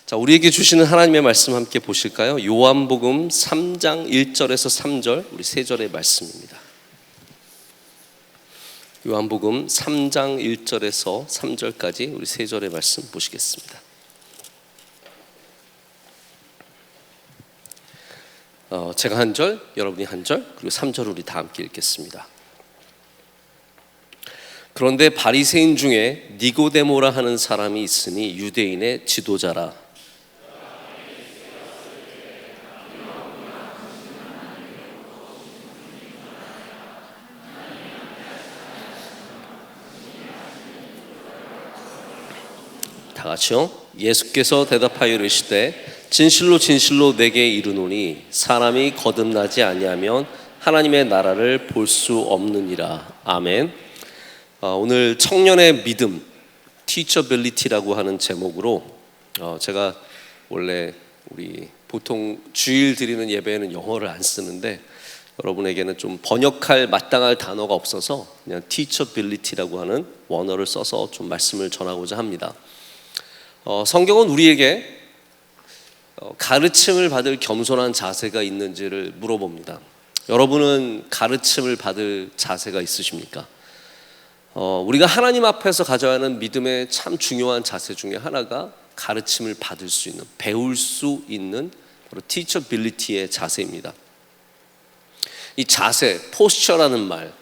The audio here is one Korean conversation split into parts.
자, 우리에게 주시는 하나님의 말씀 함께 보실까요? 요한복음 3장 1절에서 3절, 우리 세 절의 말씀입니다. 요한복음 3장 1절에서 3절까지 우리 세 절의 말씀 보시겠습니다. 제가 한 절, 여러분이 한 절, 그리고 3절 우리 다 함께 읽겠습니다. 그런데 바리새인 중에 니고데모라 하는 사람이 있으니 유대인의 지도자라. 다 같이요. 예수께서 대답하여 이르시되 진실로 진실로 내게 이르노니 사람이 거듭나지 아니하면 하나님의 나라를 볼 수 없느니라. 아멘. 오늘 청년의 믿음, Teachability라고 하는 제목으로 제가 원래 우리 보통 주일 드리는 예배에는 영어를 안 쓰는데 여러분에게는 좀 번역할 마땅할 단어가 없어서 그냥 Teachability라고 하는 원어를 써서 좀 말씀을 전하고자 합니다. 성경은 우리에게 가르침을 받을 겸손한 자세가 있는지를 물어봅니다. 여러분은 가르침을 받을 자세가 있으십니까? 우리가 하나님 앞에서 가져야 하는 믿음의 참 중요한 자세 중에 하나가 가르침을 받을 수 있는, 배울 수 있는 바로 teachability의 자세입니다. 이 자세, 포스처라는 말,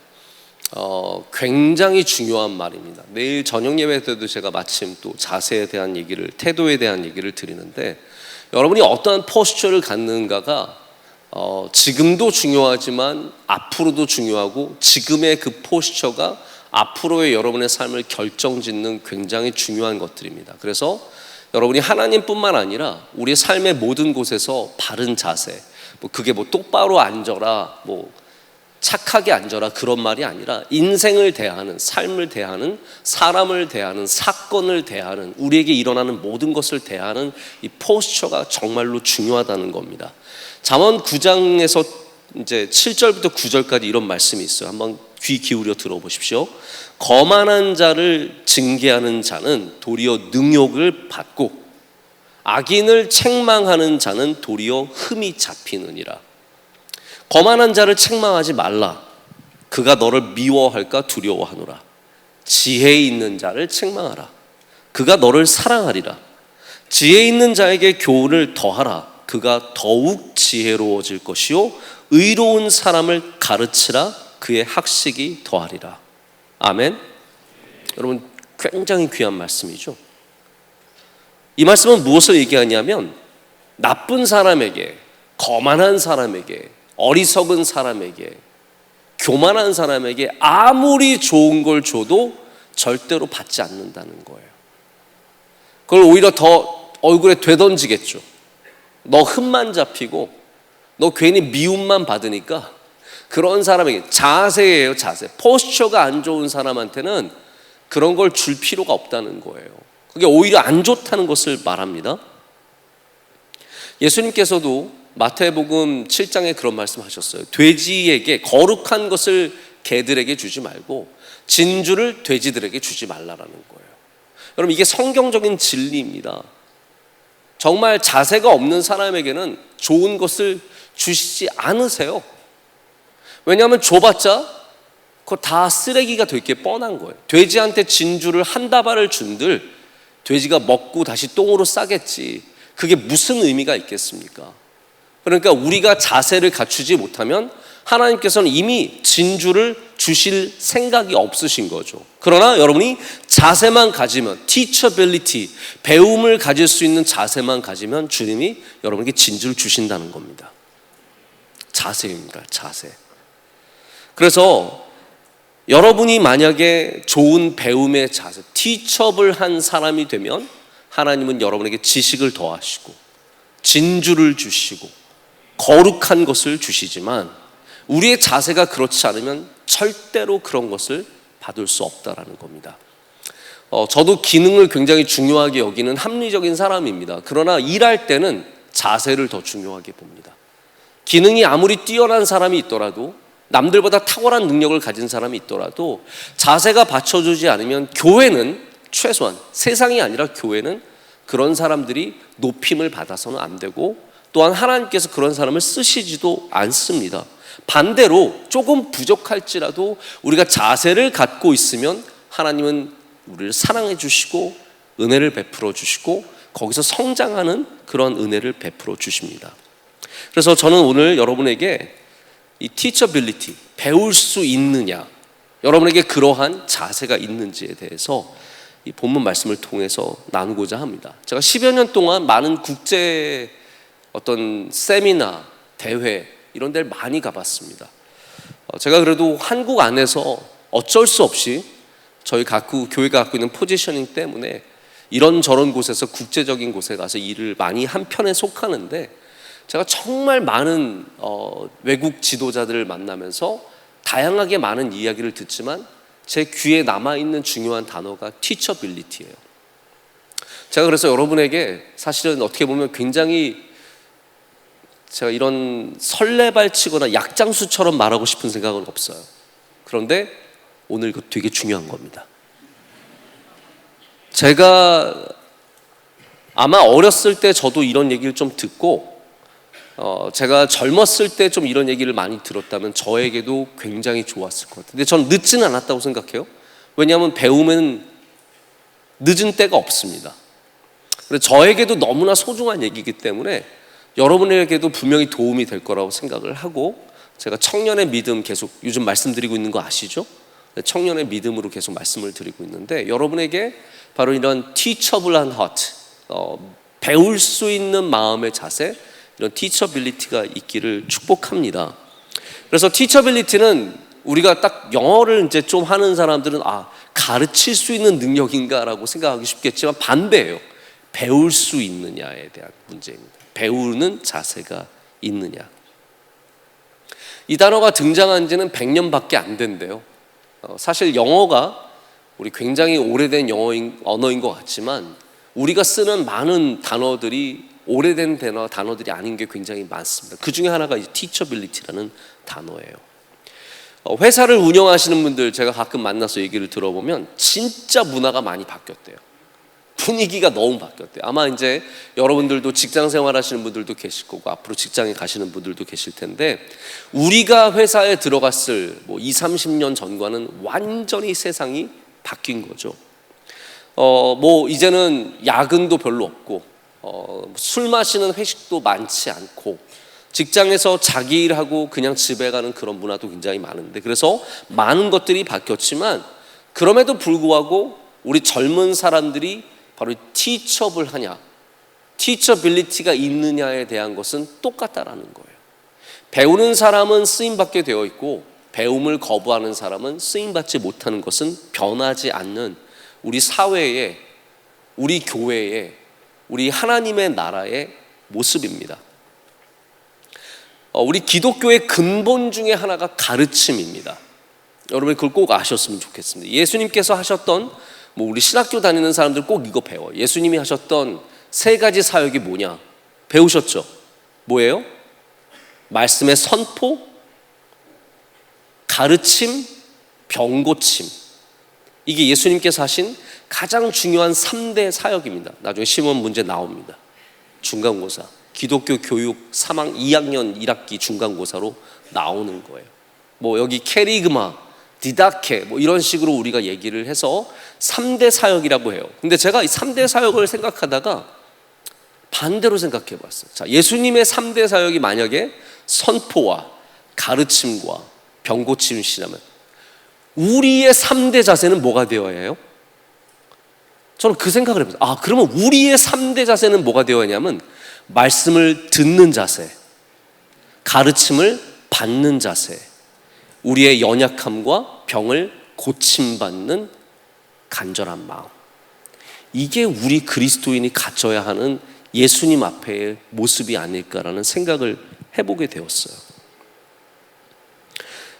굉장히 중요한 말입니다. 내일 저녁 예배 때도 제가 마침 또 자세에 대한 얘기를, 태도에 대한 얘기를 드리는데 여러분이 어떠한 포스처를 갖는가가 지금도 중요하지만 앞으로도 중요하고 지금의 그 포스처가 앞으로의 여러분의 삶을 결정짓는 굉장히 중요한 것들입니다. 그래서 여러분이 하나님뿐만 아니라 우리의 삶의 모든 곳에서 바른 자세, 그게 똑바로 앉아라, 착하게 앉아라 그런 말이 아니라 인생을 대하는, 삶을 대하는, 사람을 대하는, 사건을 대하는, 우리에게 일어나는 모든 것을 대하는 이 포스처가 정말로 중요하다는 겁니다. 잠언 9장에서 이제 7절부터 9절까지 이런 말씀이 있어요. 한번 귀 기울여 들어보십시오. 거만한 자를 징계하는 자는 도리어 능욕을 받고 악인을 책망하는 자는 도리어 흠이 잡히느니라. 거만한 자를 책망하지 말라. 그가 너를 미워할까 두려워하노라. 지혜 있는 자를 책망하라. 그가 너를 사랑하리라. 지혜 있는 자에게 교훈을 더하라. 그가 더욱 지혜로워질 것이요 의로운 사람을 가르치라. 그의 학식이 더하리라. 아멘. 여러분, 굉장히 귀한 말씀이죠. 이 말씀은 무엇을 얘기하냐면 나쁜 사람에게, 거만한 사람에게, 어리석은 사람에게, 교만한 사람에게 아무리 좋은 걸 줘도 절대로 받지 않는다는 거예요. 그걸 오히려 더 얼굴에 되던지겠죠. 너 흠만 잡히고 너 괜히 미움만 받으니까 그런 사람에게, 자세예요, 자세. 포스처가 안 좋은 사람한테는 그런 걸 줄 필요가 없다는 거예요. 그게 오히려 안 좋다는 것을 말합니다. 예수님께서도 마태복음 7장에 그런 말씀하셨어요. 돼지에게 거룩한 것을 개들에게 주지 말고 진주를 돼지들에게 주지 말라라는 거예요. 여러분, 이게 성경적인 진리입니다. 정말 자세가 없는 사람에게는 좋은 것을 주시지 않으세요. 왜냐하면 줘봤자 그거 다 쓰레기가 될 게 뻔한 거예요. 돼지한테 진주를 한 다발을 준들 돼지가 먹고 다시 똥으로 싸겠지. 그게 무슨 의미가 있겠습니까? 그러니까 우리가 자세를 갖추지 못하면 하나님께서는 이미 진주를 주실 생각이 없으신 거죠. 그러나 여러분이 자세만 가지면, teachability, 배움을 가질 수 있는 자세만 가지면 주님이 여러분에게 진주를 주신다는 겁니다. 자세입니다. 자세. 그래서 여러분이 만약에 좋은 배움의 자세, teachable한 사람이 되면 하나님은 여러분에게 지식을 더하시고 진주를 주시고 거룩한 것을 주시지만 우리의 자세가 그렇지 않으면 절대로 그런 것을 받을 수 없다라는 겁니다. 저도 기능을 굉장히 중요하게 여기는 합리적인 사람입니다. 그러나 일할 때는 자세를 더 중요하게 봅니다. 기능이 아무리 뛰어난 사람이 있더라도, 남들보다 탁월한 능력을 가진 사람이 있더라도 자세가 받쳐주지 않으면 교회는, 최소한 세상이 아니라 교회는 그런 사람들이 높임을 받아서는 안 되고, 또한 하나님께서 그런 사람을 쓰시지도 않습니다. 반대로 조금 부족할지라도 우리가 자세를 갖고 있으면 하나님은 우리를 사랑해 주시고 은혜를 베풀어 주시고 거기서 성장하는 그런 은혜를 베풀어 주십니다. 그래서 저는 오늘 여러분에게 이 teachability, 배울 수 있느냐, 여러분에게 그러한 자세가 있는지에 대해서 이 본문 말씀을 통해서 나누고자 합니다. 제가 10여 년 동안 많은 국제 어떤 세미나, 대회 이런 데를 많이 가봤습니다. 제가 그래도 한국 안에서 어쩔 수 없이 저희 교회가 갖고 있는 포지셔닝 때문에 이런저런 곳에서 국제적인 곳에 가서 일을 많이 한 편에 속하는데, 제가 정말 많은 외국 지도자들을 만나면서 다양하게 많은 이야기를 듣지만 제 귀에 남아있는 중요한 단어가 teachability예요. 제가 그래서 여러분에게 사실은 어떻게 보면 굉장히 제가 이런 설레발치거나 약장수처럼 말하고 싶은 생각은 없어요. 그런데 오늘 이거 되게 중요한 겁니다. 제가 아마 어렸을 때 저도 이런 얘기를 좀 듣고 제가 젊었을 때 좀 이런 얘기를 많이 들었다면 저에게도 굉장히 좋았을 것 같아요. 근데 전 늦지는 않았다고 생각해요. 왜냐하면 배움은 늦은 때가 없습니다. 그래서 저에게도 너무나 소중한 얘기이기 때문에 여러분에게도 분명히 도움이 될 거라고 생각을 하고, 제가 청년의 믿음 계속 요즘 말씀드리고 있는 거 아시죠? 청년의 믿음으로 계속 말씀을 드리고 있는데, 여러분에게 바로 이런 teachable한 heart, 배울 수 있는 마음의 자세, 이런 teachability가 있기를 축복합니다. 그래서 teachability는 우리가 딱 영어를 이제 좀 하는 사람들은 가르칠 수 있는 능력인가라고 생각하기 쉽겠지만 반대예요. 배울 수 있느냐에 대한 문제입니다. 배우는 자세가 있느냐. 이 단어가 등장한 지는 100년밖에 안 된대요. 사실 영어가 우리 굉장히 오래된 언어인 것 같지만 우리가 쓰는 많은 단어들이 오래된 단어들이 아닌 게 굉장히 많습니다. 그 중에 하나가 이제 teachability라는 단어예요. 회사를 운영하시는 분들 제가 가끔 만나서 얘기를 들어보면 진짜 문화가 많이 바뀌었대요. 분위기가 너무 바뀌었대요. 아마 이제 여러분들도 직장 생활하시는 분들도 계실 거고 앞으로 직장에 가시는 분들도 계실 텐데, 우리가 회사에 들어갔을 20, 30년 전과는 완전히 세상이 바뀐 거죠. 이제는 야근도 별로 없고 술 마시는 회식도 많지 않고 직장에서 자기 일하고 그냥 집에 가는 그런 문화도 굉장히 많은데, 그래서 많은 것들이 바뀌었지만 그럼에도 불구하고 우리 젊은 사람들이 바로 teachable하냐, teachability가 있느냐에 대한 것은 똑같다라는 거예요. 배우는 사람은 쓰임받게 되어 있고 배움을 거부하는 사람은 쓰임받지 못하는 것은 변하지 않는 우리 사회의, 우리 교회의, 우리 하나님의 나라의 모습입니다. 우리 기독교의 근본 중에 하나가 가르침입니다. 여러분 그걸 꼭 아셨으면 좋겠습니다. 예수님께서 하셨던, 우리 신학교 다니는 사람들 꼭 이거 배워. 예수님이 하셨던 3가지 사역이 뭐냐? 배우셨죠? 뭐예요? 말씀의 선포, 가르침, 병고침. 이게 예수님께서 하신 가장 중요한 3대 사역입니다. 나중에 시험 문제 나옵니다. 중간고사, 기독교 교육 2학년 1학기 중간고사로 나오는 거예요. 여기 캐리그마, 디다케 이런 식으로 우리가 얘기를 해서 3대 사역이라고 해요. 근데 제가 이 3대 사역을 생각하다가 반대로 생각해 봤어요. 자, 예수님의 3대 사역이 만약에 선포와 가르침과 병고침이시라면 우리의 3대 자세는 뭐가 되어야 해요? 저는 그 생각을 해봤어요. 그러면 우리의 3대 자세는 뭐가 되어야 하냐면 말씀을 듣는 자세, 가르침을 받는 자세, 우리의 연약함과 병을 고침받는 간절한 마음. 이게 우리 그리스도인이 갖춰야 하는 예수님 앞에의 모습이 아닐까라는 생각을 해보게 되었어요.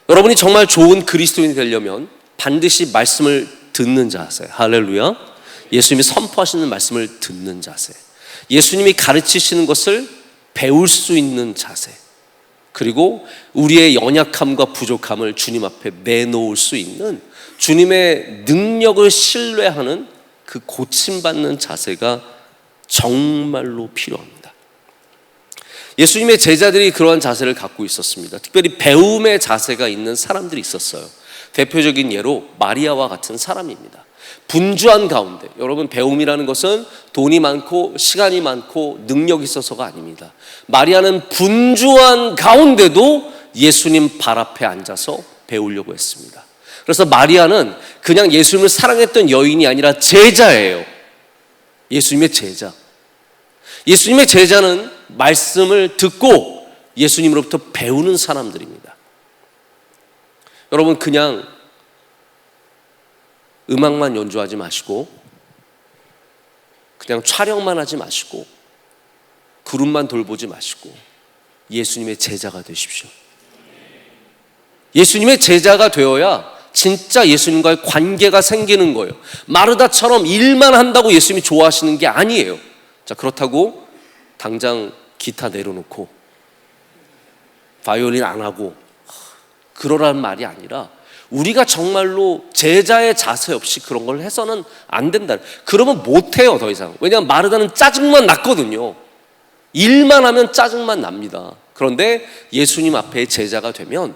여러분이 정말 좋은 그리스도인이 되려면 반드시 말씀을 듣는 자세, 할렐루야. 예수님이 선포하시는 말씀을 듣는 자세, 예수님이 가르치시는 것을 배울 수 있는 자세, 그리고 우리의 연약함과 부족함을 주님 앞에 내놓을 수 있는 주님의 능력을 신뢰하는 그 고침받는 자세가 정말로 필요합니다. 예수님의 제자들이 그러한 자세를 갖고 있었습니다. 특별히 배움의 자세가 있는 사람들이 있었어요. 대표적인 예로 마리아와 같은 사람입니다. 분주한 가운데, 여러분, 배움이라는 것은 돈이 많고 시간이 많고 능력이 있어서가 아닙니다. 마리아는 분주한 가운데도 예수님 발 앞에 앉아서 배우려고 했습니다. 그래서 마리아는 그냥 예수님을 사랑했던 여인이 아니라 제자예요. 예수님의 제자. 예수님의 제자는 말씀을 듣고 예수님으로부터 배우는 사람들입니다. 여러분, 그냥 음악만 연주하지 마시고, 그냥 촬영만 하지 마시고, 그룹만 돌보지 마시고 예수님의 제자가 되십시오. 예수님의 제자가 되어야 진짜 예수님과의 관계가 생기는 거예요. 마르다처럼 일만 한다고 예수님이 좋아하시는 게 아니에요. 자, 그렇다고 당장 기타 내려놓고 바이올린 안 하고 그러라는 말이 아니라, 우리가 정말로 제자의 자세 없이 그런 걸 해서는 안 된다. 그러면 못해요, 더 이상. 왜냐하면 마르다는 짜증만 났거든요. 일만 하면 짜증만 납니다. 그런데 예수님 앞에 제자가 되면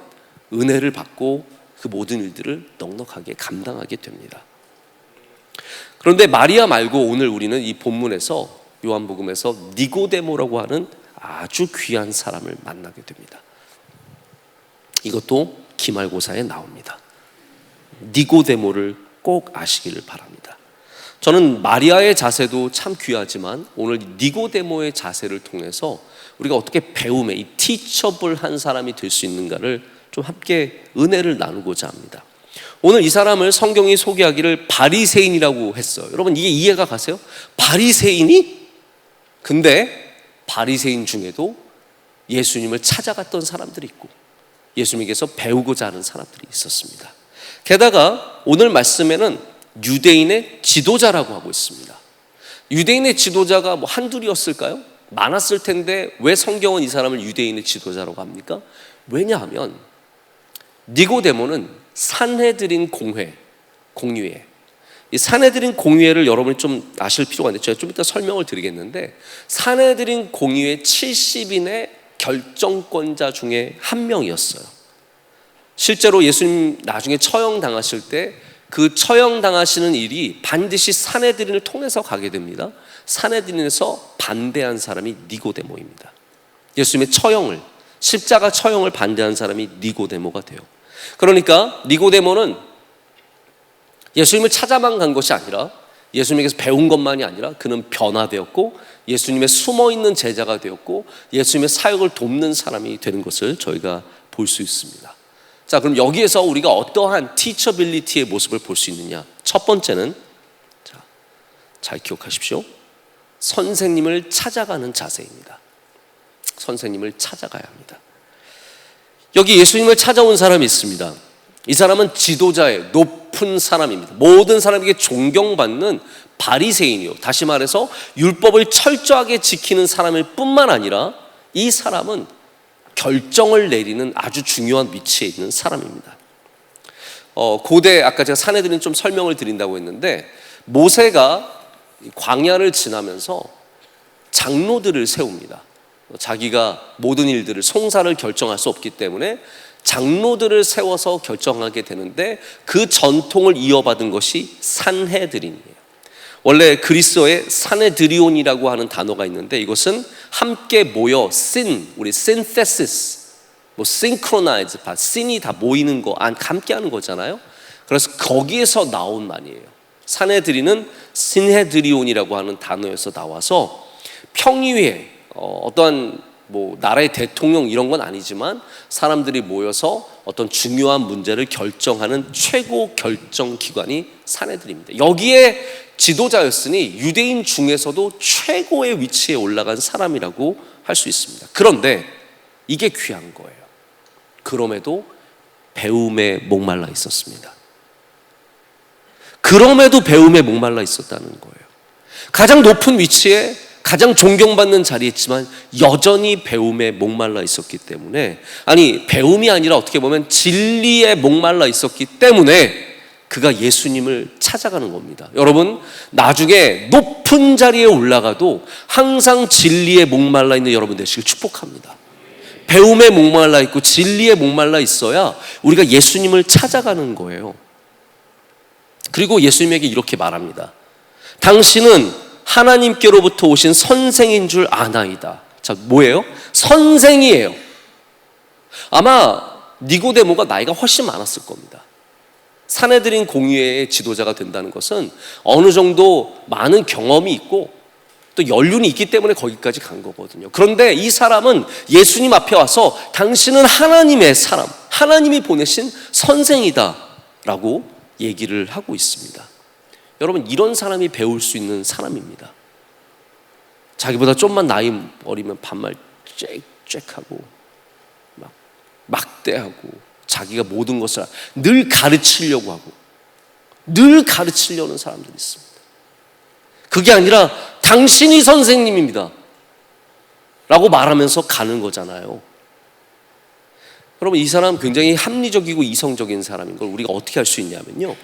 은혜를 받고 그 모든 일들을 넉넉하게 감당하게 됩니다. 그런데 마리아 말고 오늘 우리는 이 본문에서, 요한복음에서 니고데모라고 하는 아주 귀한 사람을 만나게 됩니다. 이것도 기말고사에 나옵니다. 니고데모를 꼭 아시기를 바랍니다. 저는 마리아의 자세도 참 귀하지만 오늘 니고데모의 자세를 통해서 우리가 어떻게 배움에 이 티처블한 사람이 될 수 있는가를 좀 함께 은혜를 나누고자 합니다. 오늘 이 사람을 성경이 소개하기를 바리새인이라고 했어요. 여러분, 이게 이해가 가세요? 바리새인이? 근데 바리새인 중에도 예수님을 찾아갔던 사람들이 있고 예수님에게서 배우고자 하는 사람들이 있었습니다. 게다가 오늘 말씀에는 유대인의 지도자라고 하고 있습니다. 유대인의 지도자가 뭐 한둘이었을까요? 많았을 텐데 왜 성경은 이 사람을 유대인의 지도자라고 합니까? 왜냐하면 니고데모는 산헤드린 공회에, 이 산헤드린 공회를 여러분이 좀 아실 필요가 있는데 제가 좀 이따 설명을 드리겠는데, 산헤드린 공회 70인의 결정권자 중에 한 명이었어요. 실제로 예수님 나중에 처형당하실 때 그 처형당하시는 일이 반드시 산헤드린을 통해서 가게 됩니다. 산헤드린에서 반대한 사람이 니고데모입니다. 예수님의 처형을, 십자가 처형을 반대한 사람이 니고데모가 돼요. 그러니까 니고데모는 예수님을 찾아만 간 것이 아니라, 예수님에게서 배운 것만이 아니라 그는 변화되었고 예수님의 숨어있는 제자가 되었고 예수님의 사역을 돕는 사람이 되는 것을 저희가 볼 수 있습니다. 자, 그럼 여기에서 우리가 어떠한 티처빌리티의 모습을 볼 수 있느냐? 첫 번째는, 자, 잘 기억하십시오. 선생님을 찾아가는 자세입니다. 선생님을 찾아가야 합니다. 여기 예수님을 찾아온 사람이 있습니다. 이 사람은 지도자의 높은 사람입니다. 모든 사람에게 존경받는 바리새인이요, 다시 말해서 율법을 철저하게 지키는 사람일 뿐만 아니라 이 사람은 결정을 내리는 아주 중요한 위치에 있는 사람입니다. 고대, 아까 제가 산헤드린 좀 설명을 드린다고 했는데, 모세가 광야를 지나면서 장로들을 세웁니다. 자기가 모든 일들을, 송사를 결정할 수 없기 때문에 장로들을 세워서 결정하게 되는데, 그 전통을 이어받은 것이 산헤드린이에요. 원래 그리스어에 사네드리온이라고 하는 단어가 있는데, 이것은 함께 모여 우리 synthesis, 뭐 synchronize, syn이 다 모이는 거, 함께 하는 거잖아요. 그래서 거기에서 나온 말이에요. 사네드린은 신헤드리온이라고 하는 단어에서 나와서 평의회, 어떠한 뭐 나라의 대통령 이런 건 아니지만 사람들이 모여서 어떤 중요한 문제를 결정하는 최고 결정 기관이 사네드린입니다. 여기에 지도자였으니 유대인 중에서도 최고의 위치에 올라간 사람이라고 할 수 있습니다. 그런데 이게 귀한 거예요. 그럼에도 배움에 목말라 있었습니다. 그럼에도 배움에 목말라 있었다는 거예요. 가장 높은 위치에 가장 존경받는 자리에 있지만 여전히 배움에 목말라 있었기 때문에, 아니 배움이 아니라 어떻게 보면 진리에 목말라 있었기 때문에 그가 예수님을 찾아가는 겁니다. 여러분, 나중에 높은 높은 자리에 올라가도 항상 진리에 목말라 있는 여러분 되시길 축복합니다. 배움에 목말라 있고 진리에 목말라 있어야 우리가 예수님을 찾아가는 거예요. 그리고 예수님에게 이렇게 말합니다. 당신은 하나님께로부터 오신 선생인 줄 아나이다. 자, 뭐예요? 선생이에요. 아마 니고데모가 나이가 훨씬 많았을 겁니다. 사내들인 공의회의 지도자가 된다는 것은 어느 정도 많은 경험이 있고 또 연륜이 있기 때문에 거기까지 간 거거든요. 그런데 이 사람은 예수님 앞에 와서 당신은 하나님의 사람, 하나님이 보내신 선생이다 라고 얘기를 하고 있습니다. 여러분, 이런 사람이 배울 수 있는 사람입니다. 자기보다 좀만 나이 어리면 반말 짹짹하고 막 막대하고 자기가 모든 것을 늘 가르치려고 하고 늘 가르치려는 사람들이 있습니다. 그게 아니라 당신이 선생님입니다 라고 말하면서 가는 거잖아요. 여러분, 이 사람 굉장히 합리적이고 이성적인 사람인 걸 우리가 어떻게 할 수 있냐면요,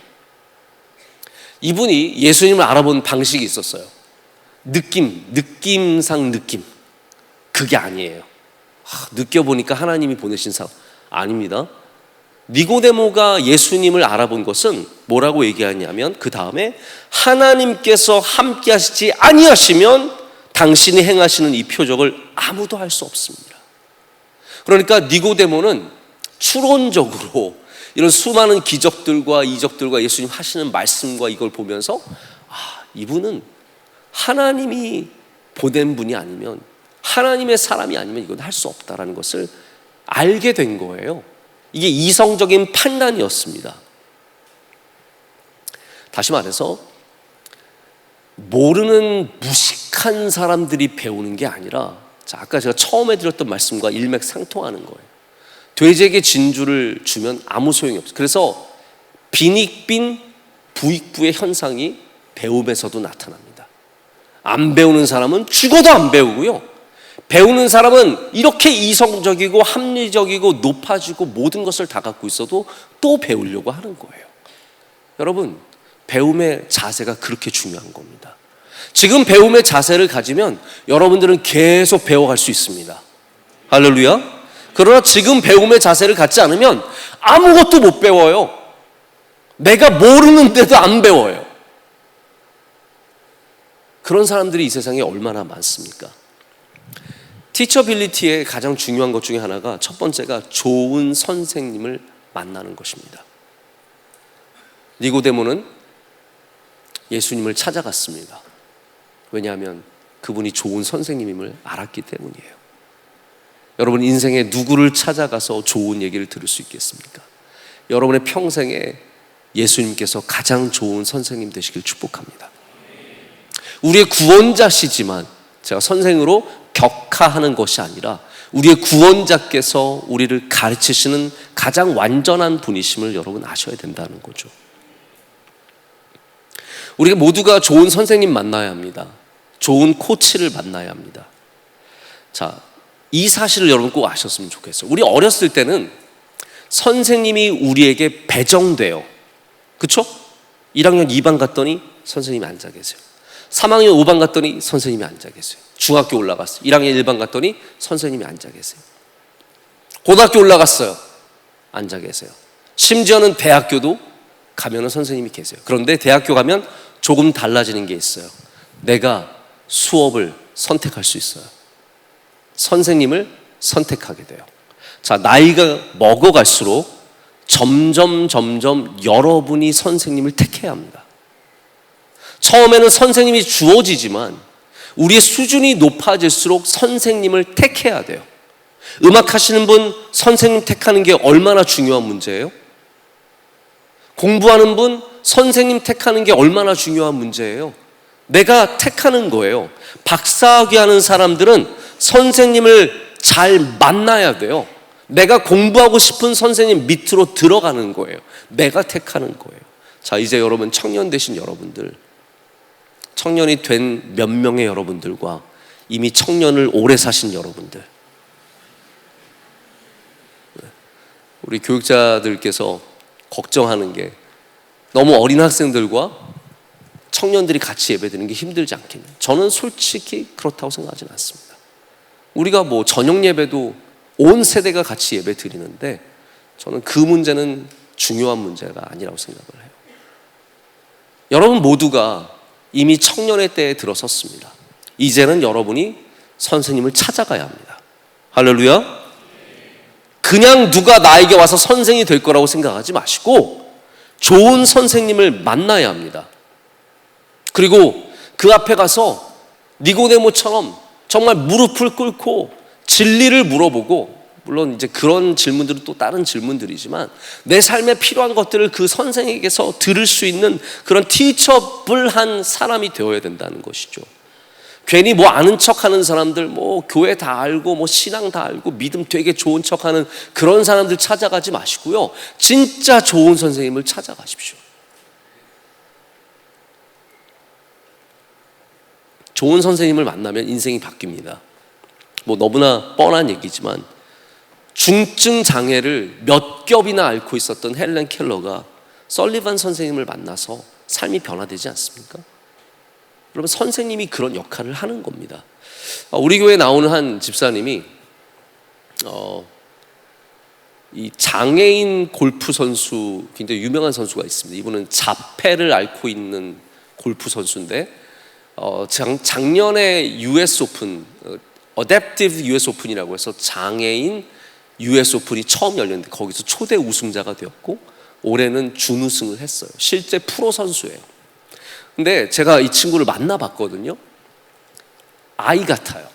이분이 예수님을 알아본 방식이 있었어요. 느낌상 느낌. 그게 아니에요. 느껴보니까 하나님이 보내신 사람. 아닙니다. 니고데모가 예수님을 알아본 것은 뭐라고 얘기하냐면 그 다음에 하나님께서 함께 하시지 아니하시면 당신이 행하시는 이 표적을 아무도 할 수 없습니다. 그러니까 니고데모는 추론적으로 이런 수많은 기적들과 이적들과 예수님 하시는 말씀과 이걸 보면서 이분은 하나님이 보낸 분이 아니면, 하나님의 사람이 아니면 이건 할 수 없다라는 것을 알게 된 거예요. 이게 이성적인 판단이었습니다. 다시 말해서 모르는 무식한 사람들이 배우는 게 아니라, 자, 아까 제가 처음에 드렸던 말씀과 일맥상통하는 거예요. 돼지에게 진주를 주면 아무 소용이 없어요. 그래서 빈익빈 부익부의 현상이 배움에서도 나타납니다. 안 배우는 사람은 죽어도 안 배우고요, 배우는 사람은 이렇게 이성적이고 합리적이고 높아지고 모든 것을 다 갖고 있어도 또 배우려고 하는 거예요. 여러분, 배움의 자세가 그렇게 중요한 겁니다. 지금 배움의 자세를 가지면 여러분들은 계속 배워갈 수 있습니다. 할렐루야. 그러나 지금 배움의 자세를 갖지 않으면 아무것도 못 배워요. 내가 모르는데도 안 배워요. 그런 사람들이 이 세상에 얼마나 많습니까? 티처빌리티의 가장 중요한 것 중에 하나가, 첫 번째가 좋은 선생님을 만나는 것입니다. 니고데모는 예수님을 찾아갔습니다. 왜냐하면 그분이 좋은 선생님임을 알았기 때문이에요. 여러분, 인생에 누구를 찾아가서 좋은 얘기를 들을 수 있겠습니까? 여러분의 평생에 예수님께서 가장 좋은 선생님 되시길 축복합니다. 우리의 구원자시지만, 제가 선생으로 격하하는 것이 아니라 우리의 구원자께서 우리를 가르치시는 가장 완전한 분이심을 여러분 아셔야 된다는 거죠. 우리가 모두가 좋은 선생님 만나야 합니다. 좋은 코치를 만나야 합니다. 자, 이 사실을 여러분 꼭 아셨으면 좋겠어요. 우리 어렸을 때는 선생님이 우리에게 배정돼요. 그렇죠? 1학년 2반 갔더니 선생님이 앉아 계세요. 3학년 5반 갔더니 선생님이 앉아 계세요. 중학교 올라갔어요. 1학년 1반 갔더니 선생님이 앉아 계세요. 고등학교 올라갔어요. 앉아 계세요. 심지어는 대학교도 가면은 선생님이 계세요. 그런데 대학교 가면 조금 달라지는 게 있어요. 내가 수업을 선택할 수 있어요. 선생님을 선택하게 돼요. 자, 나이가 먹어갈수록 점점 여러분이 선생님을 택해야 합니다. 처음에는 선생님이 주어지지만 우리의 수준이 높아질수록 선생님을 택해야 돼요. 음악 하시는 분 선생님 택하는 게 얼마나 중요한 문제예요? 공부하는 분 선생님 택하는 게 얼마나 중요한 문제예요? 내가 택하는 거예요. 박사학위 하는 사람들은 선생님을 잘 만나야 돼요. 내가 공부하고 싶은 선생님 밑으로 들어가는 거예요. 내가 택하는 거예요. 자, 이제 여러분, 청년 되신 여러분들, 청년이 된 몇 명의 여러분들과 이미 청년을 오래 사신 여러분들, 우리 교육자들께서 걱정하는 게 너무 어린 학생들과 청년들이 같이 예배드리는 게 힘들지 않겠냐? 저는 솔직히 그렇다고 생각하지는 않습니다. 우리가 뭐 저녁 예배도 온 세대가 같이 예배 드리는데 저는 그 문제는 중요한 문제가 아니라고 생각을 해요. 여러분 모두가 이미 청년의 때에 들어섰습니다. 이제는 여러분이 선생님을 찾아가야 합니다. 할렐루야. 그냥 누가 나에게 와서 선생이 될 거라고 생각하지 마시고 좋은 선생님을 만나야 합니다. 그리고 그 앞에 가서 니고데모처럼 정말 무릎을 꿇고 진리를 물어보고, 물론 이제 그런 질문들은 또 다른 질문들이지만 내 삶에 필요한 것들을 그 선생에게서 들을 수 있는 그런 티처블한 사람이 되어야 된다는 것이죠. 괜히 뭐 아는 척하는 사람들, 뭐 교회 다 알고 뭐 신앙 다 알고 믿음 되게 좋은 척하는 그런 사람들 찾아가지 마시고요, 진짜 좋은 선생님을 찾아가십시오. 좋은 선생님을 만나면 인생이 바뀝니다. 뭐 너무나 뻔한 얘기지만 중증 장애를 몇 겹이나 앓고 있었던 헬렌 켈러가 설리반 선생님을 만나서 삶이 변화되지 않습니까? 여러분, 선생님이 그런 역할을 하는 겁니다. 우리 교회에 나오는 한 집사님이 이 장애인 골프 선수, 굉장히 유명한 선수가 있습니다. 이분은 자폐를 앓고 있는 골프 선수인데 작년에 US 오픈, 어댑티브 US 오픈이라고 해서 장애인 US 오픈이 처음 열렸는데 거기서 초대 우승자가 되었고 올해는 준우승을 했어요. 실제 프로 선수예요. 근데 제가 이 친구를 만나봤거든요. 아이 같아요.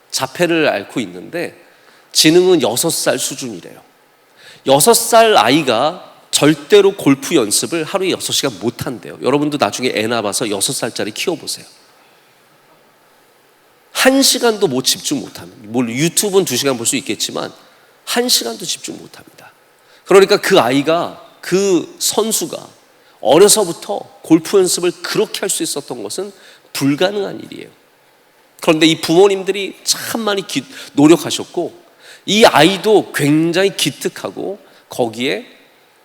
자폐를 앓고 있는데 지능은 6살 수준이래요. 6살 아이가 절대로 골프 연습을 하루에 6시간 못 한대요. 여러분도 나중에 애 낳아서 6살짜리 키워보세요. 1시간도 못 집중 못합니다. 뭘 유튜브는 2시간 볼 수 있겠지만 1시간도 집중 못합니다. 그러니까 그 아이가, 그 선수가 어려서부터 골프 연습을 그렇게 할 수 있었던 것은 불가능한 일이에요. 그런데 이 부모님들이 참 많이 노력하셨고 이 아이도 굉장히 기특하고 거기에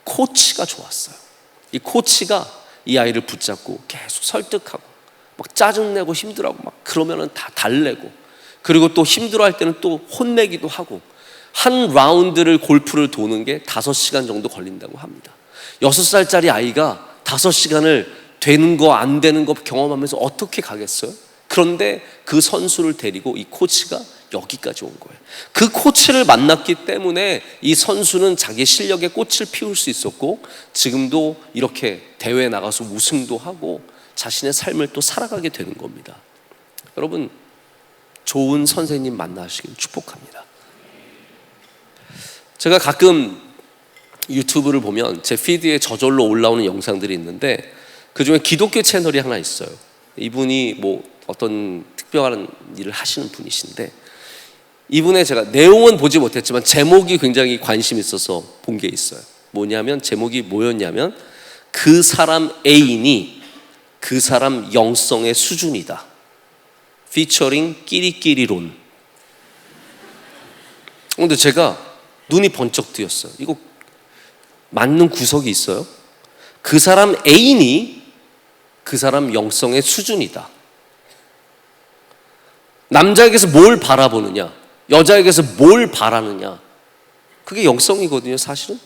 코치가 좋았어요. 이 코치가 이 아이를 붙잡고 계속 설득하고 막 짜증내고 힘들어하고 막 그러면은 다 달래고, 그리고 또 힘들어할 때는 또 혼내기도 하고, 한 라운드를 골프를 도는 게 5시간 정도 걸린다고 합니다. 6살짜리 아이가 5시간을 되는 거 안 되는 거 경험하면서 어떻게 가겠어요? 그런데 그 선수를 데리고 이 코치가 여기까지 온 거예요. 그 코치를 만났기 때문에 이 선수는 자기 실력에 꽃을 피울 수 있었고 지금도 이렇게 대회에 나가서 우승도 하고 자신의 삶을 또 살아가게 되는 겁니다. 여러분, 좋은 선생님 만나시길 축복합니다. 제가 가끔 유튜브를 보면 제 피드에 저절로 올라오는 영상들이 있는데 그중에 기독교 채널이 하나 있어요. 이분이 뭐 어떤 특별한 일을 하시는 분이신데 이분의 제가 내용은 보지 못했지만 제목이 굉장히 관심 있어서 본 게 있어요. 뭐냐면 제목이 뭐였냐면 그 사람 애인이 그 사람 영성의 수준이다. 피처링 끼리끼리론. 근데 제가 눈이 번쩍 뜨였어요. 이거 맞는 구석이 있어요. 그 사람 애인이 그 사람 영성의 수준이다. 남자에게서 뭘 바라보느냐, 여자에게서 뭘 바라느냐, 그게 영성이거든요. 사실은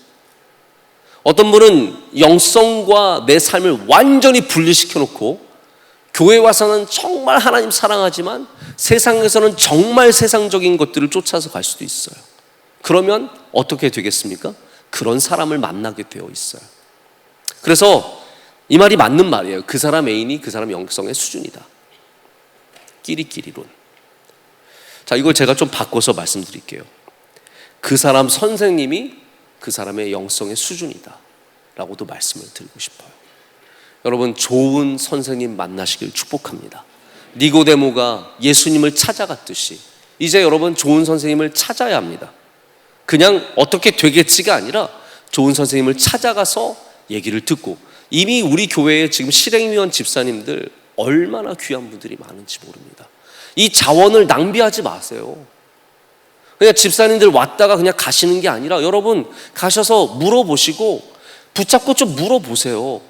어떤 분은 영성과 내 삶을 완전히 분리시켜 놓고 교회 와서는 정말 하나님 사랑하지만 세상에서는 정말 세상적인 것들을 쫓아서 갈 수도 있어요. 그러면 어떻게 되겠습니까? 그런 사람을 만나게 되어 있어요. 그래서 이 말이 맞는 말이에요. 그 사람 애인이 그 사람 영성의 수준이다. 끼리끼리론. 자, 이걸 제가 좀 바꿔서 말씀드릴게요. 그 사람 선생님이 그 사람의 영성의 수준이다 라고도 말씀을 드리고 싶어요. 여러분, 좋은 선생님 만나시길 축복합니다. 니고데모가 예수님을 찾아갔듯이 이제 여러분 좋은 선생님을 찾아야 합니다. 그냥 어떻게 되겠지가 아니라 좋은 선생님을 찾아가서 얘기를 듣고, 이미 우리 교회에 지금 실행위원 집사님들 얼마나 귀한 분들이 많은지 모릅니다. 이 자원을 낭비하지 마세요. 그냥 집사님들 왔다가 그냥 가시는 게 아니라 여러분 가셔서 물어보시고 붙잡고 좀 물어보세요.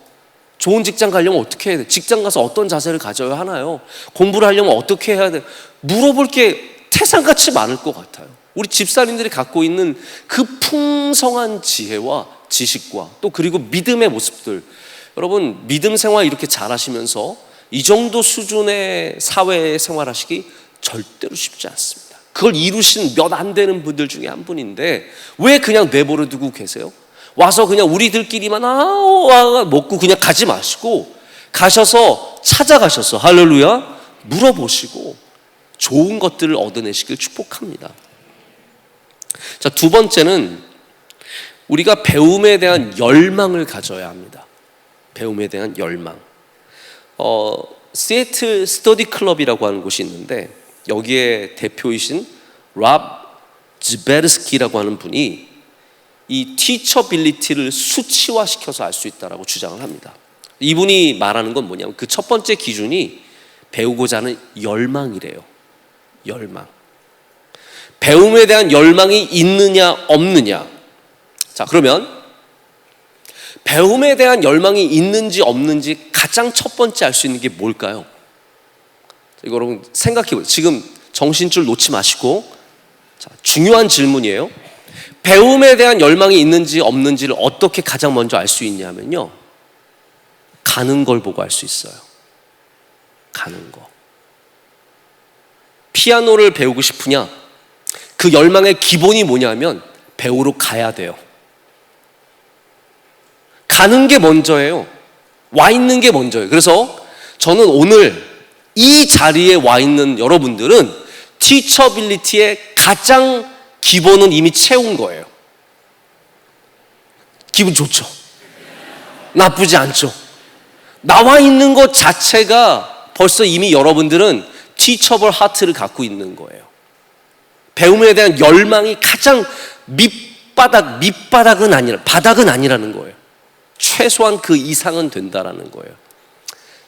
좋은 직장 가려면 어떻게 해야 돼? 직장 가서 어떤 자세를 가져야 하나요? 공부를 하려면 어떻게 해야 돼? 물어볼 게 태산같이 많을 것 같아요. 우리 집사님들이 갖고 있는 그 풍성한 지혜와 지식과 또 그리고 믿음의 모습들, 여러분 믿음 생활 이렇게 잘하시면서 이 정도 수준의 사회 생활하시기 절대로 쉽지 않습니다. 그걸 이루신 몇 안 되는 분들 중에 한 분인데 왜 그냥 내버려 두고 계세요? 와서 그냥 우리들끼리만 먹고 그냥 가지 마시고 가셔서 찾아가셔서 할렐루야 물어보시고 좋은 것들을 얻어내시길 축복합니다. 자, 두 번째는 우리가 배움에 대한 열망을 가져야 합니다. 배움에 대한 열망. 시애틀 스터디 클럽이라고 하는 곳이 있는데 여기에 대표이신 랍 지베르스키라고 하는 분이 이 티처빌리티를 수치화시켜서 알 수 있다라고 주장을 합니다. 이분이 말하는 건 뭐냐면 그 첫 번째 기준이 배우고자 하는 열망이래요. 열망. 배움에 대한 열망이 있느냐 없느냐. 자, 그러면 배움에 대한 열망이 있는지 없는지 가장 첫 번째 알 수 있는 게 뭘까요? 이거 여러분 생각해 보세요. 지금 정신줄 놓지 마시고, 자, 중요한 질문이에요. 배움에 대한 열망이 있는지 없는지를 어떻게 가장 먼저 알 수 있냐면요, 가는 걸 보고 알 수 있어요. 가는 거. 피아노를 배우고 싶으냐? 그 열망의 기본이 뭐냐면 배우러 가야 돼요. 가는 게 먼저예요. 와 있는 게 먼저예요. 그래서 저는 오늘 이 자리에 와 있는 여러분들은 티처빌리티의 가장 기본은 이미 채운 거예요. 기분 좋죠? 나쁘지 않죠? 나와 있는 것 자체가 벌써 이미 여러분들은 티처블 하트를 갖고 있는 거예요. 배움에 대한 열망이 가장 밑바닥은 아니라, 바닥은 아니라는 거예요. 최소한 그 이상은 된다라는 거예요.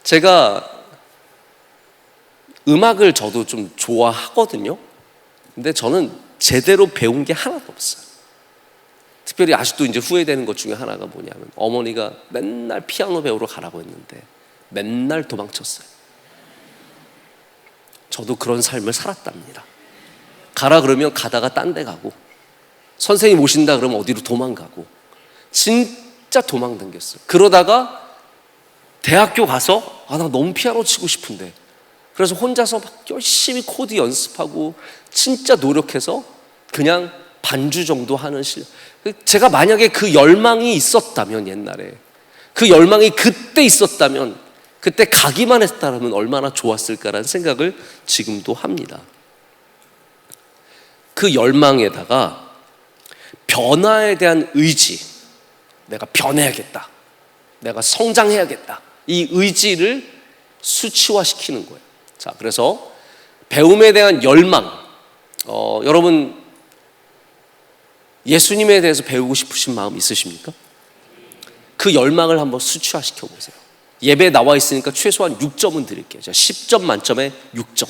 제가 음악을 저도 좀 좋아하거든요. 근데 저는 제대로 배운 게 하나도 없어요. 특별히 아직도 이제 후회되는 것 중에 하나가 뭐냐면 어머니가 맨날 피아노 배우러 가라고 했는데 맨날 도망쳤어요. 저도 그런 삶을 살았답니다. 가라 그러면 가다가 딴 데 가고, 선생님 오신다 그러면 어디로 도망가고, 진짜 도망다녔어요. 그러다가 대학교 가서 나 너무 피아노 치고 싶은데, 그래서 혼자서 막 열심히 코드 연습하고 진짜 노력해서 그냥 반주 정도 하는 실력. 제가 만약에 그 열망이 있었다면, 옛날에 그 열망이 그때 있었다면, 그때 가기만 했다면 얼마나 좋았을까라는 생각을 지금도 합니다. 그 열망에다가 변화에 대한 의지, 내가 변해야겠다, 내가 성장해야겠다, 이 의지를 수치화시키는 거예요. 자, 그래서 배움에 대한 열망, 여러분 예수님에 대해서 배우고 싶으신 마음 있으십니까? 그 열망을 한번 수치화시켜 보세요. 예배에 나와 있으니까 최소한 6점은 드릴게요. 제가 10점 만점에 6점.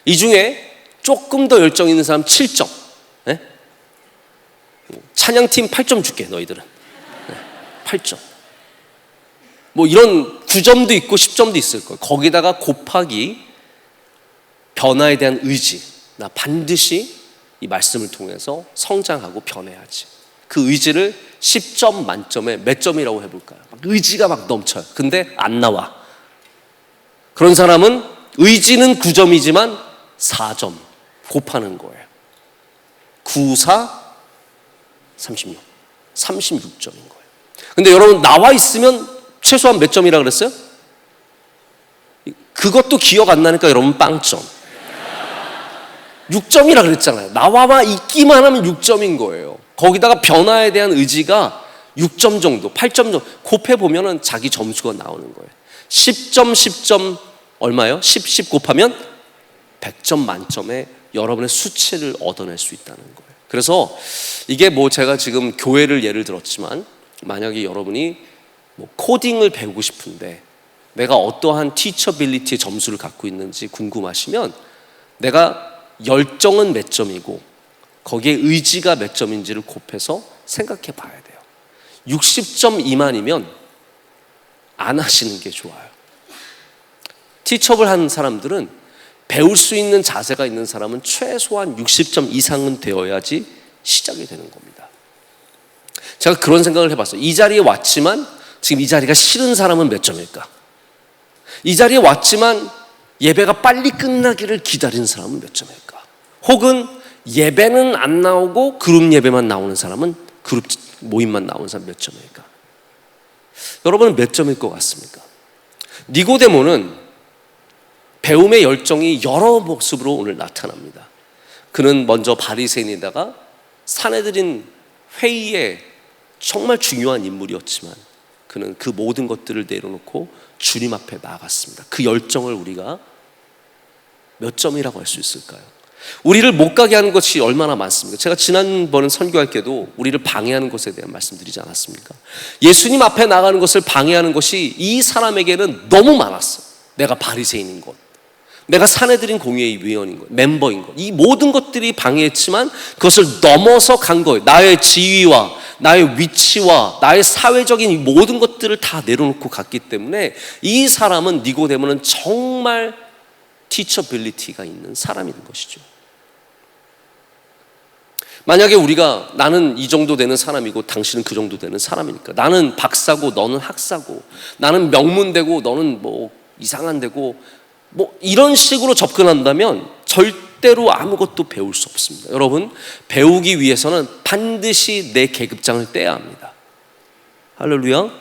이 중에 조금 더 열정 있는 사람 7점. 네? 찬양팀 8점 줄게, 너희들은. 네, 8점. 뭐 이런 9점도 있고 10점도 있을 거예요. 거기다가 곱하기 변화에 대한 의지. 나 반드시 이 말씀을 통해서 성장하고 변해야지. 그 의지를 10점 만점에 몇 점이라고 해볼까요? 의지가 막 넘쳐요. 근데 안 나와. 그런 사람은 의지는 9점이지만 4점 곱하는 거예요. 9, 4, 36. 36점인 거예요. 근데 여러분 나와 있으면 최소한 몇 점이라 그랬어요? 그것도 기억 안 나니까 여러분 빵점. 6점이라 그랬잖아요. 나와만 있기만 하면 6점인 거예요. 거기다가 변화에 대한 의지가 6점 정도, 8점 정도 곱해보면 자기 점수가 나오는 거예요. 10점, 10점 얼마예요? 10 곱하면 100점 만점에 여러분의 수치를 얻어낼 수 있다는 거예요. 그래서 이게 뭐 제가 지금 교회를 예를 들었지만, 만약에 여러분이 뭐 코딩을 배우고 싶은데 내가 어떠한 티처빌리티의 점수를 갖고 있는지 궁금하시면, 내가 열정은 몇 점이고 거기에 의지가 몇 점인지를 곱해서 생각해 봐야 돼요. 60점 미만이면 안 하시는 게 좋아요. 티처블 한 사람들은 배울 수 있는 자세가 있는 사람은 최소한 60점 이상은 되어야지 시작이 되는 겁니다. 제가 그런 생각을 해봤어요. 이 자리에 왔지만 지금 이 자리가 싫은 사람은 몇 점일까? 이 자리에 왔지만 예배가 빨리 끝나기를 기다리는 사람은 몇 점일까? 혹은 예배는 안 나오고 그룹 예배만 나오는 사람은 그룹 모임만 나오는 사람 몇 점일까? 여러분은 몇 점일 것 같습니까? 니고데모는 배움의 열정이 여러 모습으로 오늘 나타납니다. 그는 먼저 바리새인이다가 사내들인 회의에 정말 중요한 인물이었지만 그는 그 모든 것들을 내려놓고 주님 앞에 나아갔습니다. 그 열정을 우리가 몇 점이라고 할 수 있을까요? 우리를 못 가게 하는 것이 얼마나 많습니까? 제가 지난번에 선교할 때도 우리를 방해하는 것에 대한 말씀드리지 않았습니까? 예수님 앞에 나가는 것을 방해하는 것이 이 사람에게는 너무 많았어. 내가 바리새인인 것, 내가 사내들인 공회의 위원인 것, 멤버인 것, 이 모든 것들이 방해했지만 그것을 넘어서 간 거예요. 나의 지위와 나의 위치와 나의 사회적인 모든 것들을 다 내려놓고 갔기 때문에 이 사람은, 니고데모는 정말 티처빌리티가 있는 사람인 것이죠. 만약에 우리가 나는 이 정도 되는 사람이고 당신은 그 정도 되는 사람이니까, 나는 박사고 너는 학사고, 나는 명문대고 너는 뭐 이상한 데고, 뭐 이런 식으로 접근한다면 절대로 아무것도 배울 수 없습니다. 여러분, 배우기 위해서는 반드시 내 계급장을 떼야 합니다. 할렐루야.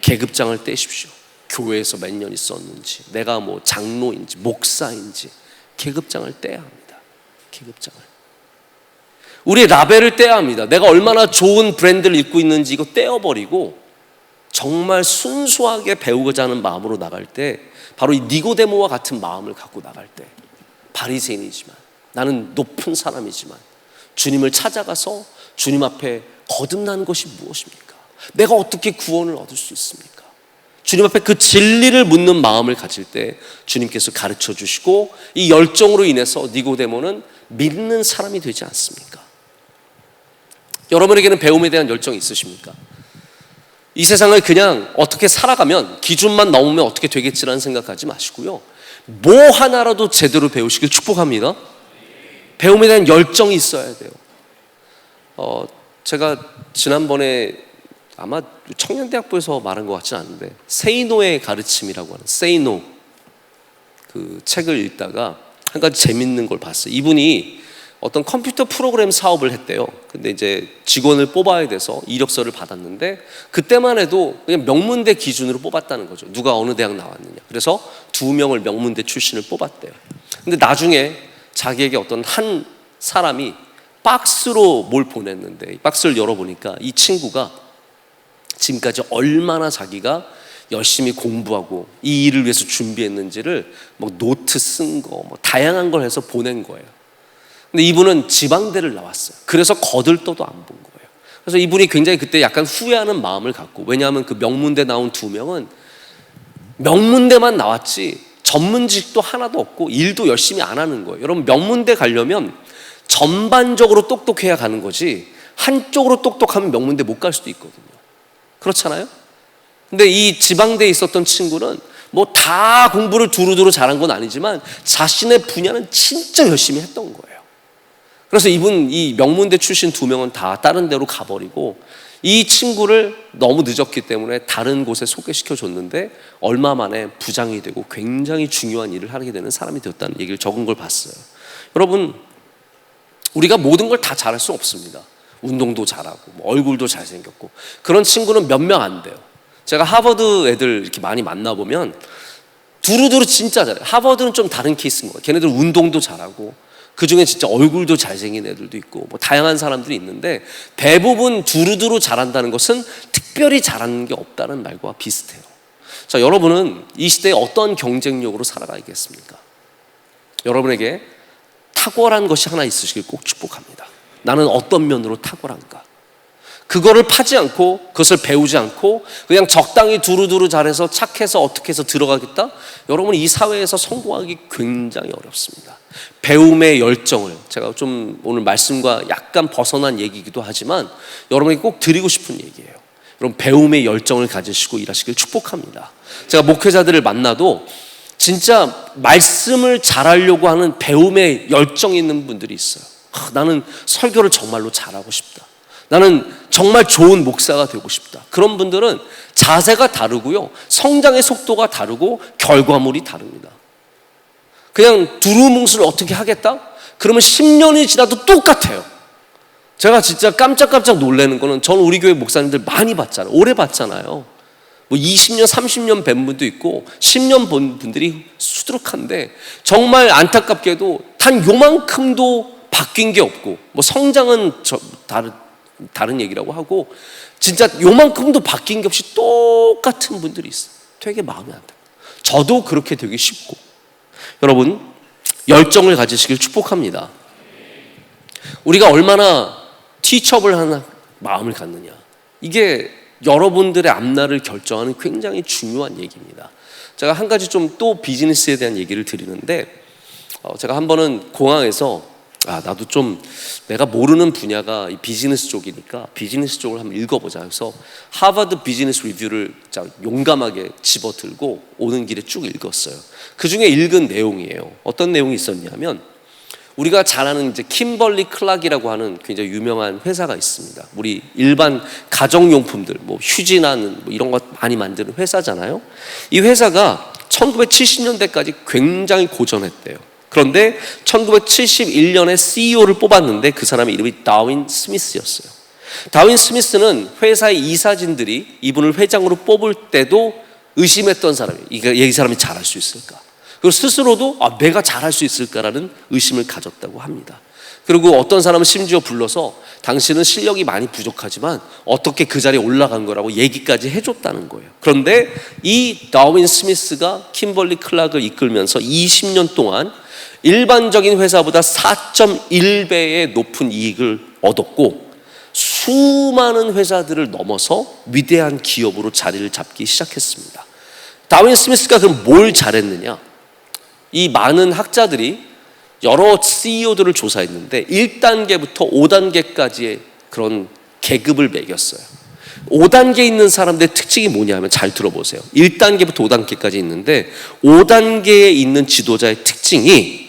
계급장을 떼십시오. 교회에서 몇 년 있었는지, 내가 뭐 장로인지 목사인지 계급장을 떼야 합니다. 계급장을. 우리 라벨을 떼야 합니다. 내가 얼마나 좋은 브랜드를 입고 있는지 이거 떼어버리고 정말 순수하게 배우고자 하는 마음으로 나갈 때, 바로 이 니고데모와 같은 마음을 갖고 나갈 때, 바리새인이지만 나는 높은 사람이지만 주님을 찾아가서 주님 앞에 거듭나는 것이 무엇입니까? 내가 어떻게 구원을 얻을 수 있습니까? 주님 앞에 그 진리를 묻는 마음을 가질 때 주님께서 가르쳐 주시고, 이 열정으로 인해서 니고데모는 믿는 사람이 되지 않습니까? 여러분에게는 배움에 대한 열정이 있으십니까? 이 세상을 그냥 어떻게 살아가면, 기준만 넘으면 어떻게 되겠지라는 생각하지 마시고요, 뭐 하나라도 제대로 배우시길 축복합니다. 배움에 대한 열정이 있어야 돼요. 제가 지난번에 아마 청년대학부에서 말한 것 같지는 않은데, 세이노의 가르침이라고 하는 세이노 그 책을 읽다가 한 가지 재밌는 걸 봤어요. 이분이 어떤 컴퓨터 프로그램 사업을 했대요. 근데 이제 직원을 뽑아야 돼서 이력서를 받았는데 그때만 해도 그냥 명문대 기준으로 뽑았다는 거죠. 누가 어느 대학 나왔느냐. 그래서 2명을 명문대 출신을 뽑았대요. 근데 나중에 자기에게 어떤 한 사람이 박스로 뭘 보냈는데, 이 박스를 열어보니까 이 친구가 지금까지 얼마나 자기가 열심히 공부하고 이 일을 위해서 준비했는지를 뭐 노트 쓴 거, 뭐 다양한 걸 해서 보낸 거예요. 근데 이분은 지방대를 나왔어요. 그래서 거들떠도 안 본 거예요. 그래서 이분이 굉장히 그때 약간 후회하는 마음을 갖고, 왜냐하면 그 명문대 나온 2명은 명문대만 나왔지 전문직도 하나도 없고 일도 열심히 안 하는 거예요. 여러분, 명문대 가려면 전반적으로 똑똑해야 가는 거지 한쪽으로 똑똑하면 명문대 못 갈 수도 있거든요. 그렇잖아요? 근데 이 지방대에 있었던 친구는 뭐 다 공부를 두루두루 잘한 건 아니지만 자신의 분야는 진짜 열심히 했던 거예요. 그래서 이 명문대 출신 2명은 다 다른 데로 가버리고 이 친구를 너무 늦었기 때문에 다른 곳에 소개시켜 줬는데 얼마 만에 부장이 되고 굉장히 중요한 일을 하게 되는 사람이 되었다는 얘기를 적은 걸 봤어요. 여러분, 우리가 모든 걸 다 잘할 수 없습니다. 운동도 잘하고 얼굴도 잘생겼고 그런 친구는 몇 명 안 돼요. 제가 하버드 애들 이렇게 많이 만나보면 두루두루 진짜 잘해요. 하버드는 좀 다른 케이스인 거예요. 걔네들 운동도 잘하고 그 중에 진짜 얼굴도 잘생긴 애들도 있고 뭐 다양한 사람들이 있는데, 대부분 두루두루 잘한다는 것은 특별히 잘하는 게 없다는 말과 비슷해요. 자, 여러분은 이 시대에 어떤 경쟁력으로 살아가겠습니까? 여러분에게 탁월한 것이 하나 있으시길 꼭 축복합니다. 나는 어떤 면으로 탁월한가? 그거를 파지 않고 그것을 배우지 않고 그냥 적당히 두루두루 잘해서 착해서 어떻게 해서 들어가겠다? 여러분, 이 사회에서 성공하기 굉장히 어렵습니다. 배움의 열정을, 제가 좀 오늘 말씀과 약간 벗어난 얘기이기도 하지만 여러분에게 꼭 드리고 싶은 얘기예요. 그런 배움의 열정을 가지시고 일하시길 축복합니다. 제가 목회자들을 만나도 진짜 말씀을 잘하려고 하는 배움의 열정이 있는 분들이 있어요. 나는 설교를 정말로 잘하고 싶다. 나는 정말 좋은 목사가 되고 싶다. 그런 분들은 자세가 다르고요, 성장의 속도가 다르고 결과물이 다릅니다. 그냥 두루뭉술을 어떻게 하겠다? 그러면 10년이 지나도 똑같아요. 제가 진짜 깜짝깜짝 놀라는 거는, 저는 우리 교회 목사님들 많이 봤잖아요. 오래 봤잖아요. 뭐 20년, 30년 뵌 분도 있고 10년 본 분들이 수두룩한데, 정말 안타깝게도 단 요만큼도 바뀐 게 없고, 뭐 성장은 다른 얘기라고 하고, 진짜 요만큼도 바뀐 게 없이 똑같은 분들이 있어요. 되게 마음이 안 돼. 저도 그렇게 되기 쉽고. 여러분, 열정을 가지시길 축복합니다. 우리가 얼마나 티처블한 마음을 갖느냐, 이게 여러분들의 앞날을 결정하는 굉장히 중요한 얘기입니다. 제가 한 가지 좀 또 비즈니스에 대한 얘기를 드리는데, 제가 한 번은 공항에서 나도 좀 내가 모르는 분야가 이 비즈니스 쪽이니까 비즈니스 쪽을 한번 읽어보자 해서 하버드 비즈니스 리뷰를 용감하게 집어들고 오는 길에 쭉 읽었어요. 그 중에 읽은 내용이에요. 어떤 내용이 있었냐면, 우리가 잘 아는 이제 킴벌리 클락이라고 하는 굉장히 유명한 회사가 있습니다. 우리 일반 가정용품들, 뭐 휴지나 뭐 이런 것 많이 만드는 회사잖아요. 이 회사가 1970년대까지 굉장히 고전했대요. 그런데 1971년에 CEO를 뽑았는데 그 사람의 이름이 다윈 스미스였어요. 다윈 스미스는 회사의 이사진들이 이분을 회장으로 뽑을 때도 의심했던 사람이에요. 이 사람이 잘할 수 있을까? 그리고 스스로도 내가 잘할 수 있을까라는 의심을 가졌다고 합니다. 그리고 어떤 사람은 심지어 불러서 당신은 실력이 많이 부족하지만 어떻게 그 자리에 올라간 거라고 얘기까지 해줬다는 거예요. 그런데 이 다윈 스미스가 킴벌리 클락을 이끌면서 20년 동안 일반적인 회사보다 4.1배의 높은 이익을 얻었고, 수많은 회사들을 넘어서 위대한 기업으로 자리를 잡기 시작했습니다. 다윈 스미스가 그럼 뭘 잘했느냐? 이 많은 학자들이 여러 CEO들을 조사했는데 1단계부터 5단계까지의 그런 계급을 매겼어요. 5단계에 있는 사람들의 특징이 뭐냐면, 잘 들어보세요. 1단계부터 5단계까지 있는데 5단계에 있는 지도자의 특징이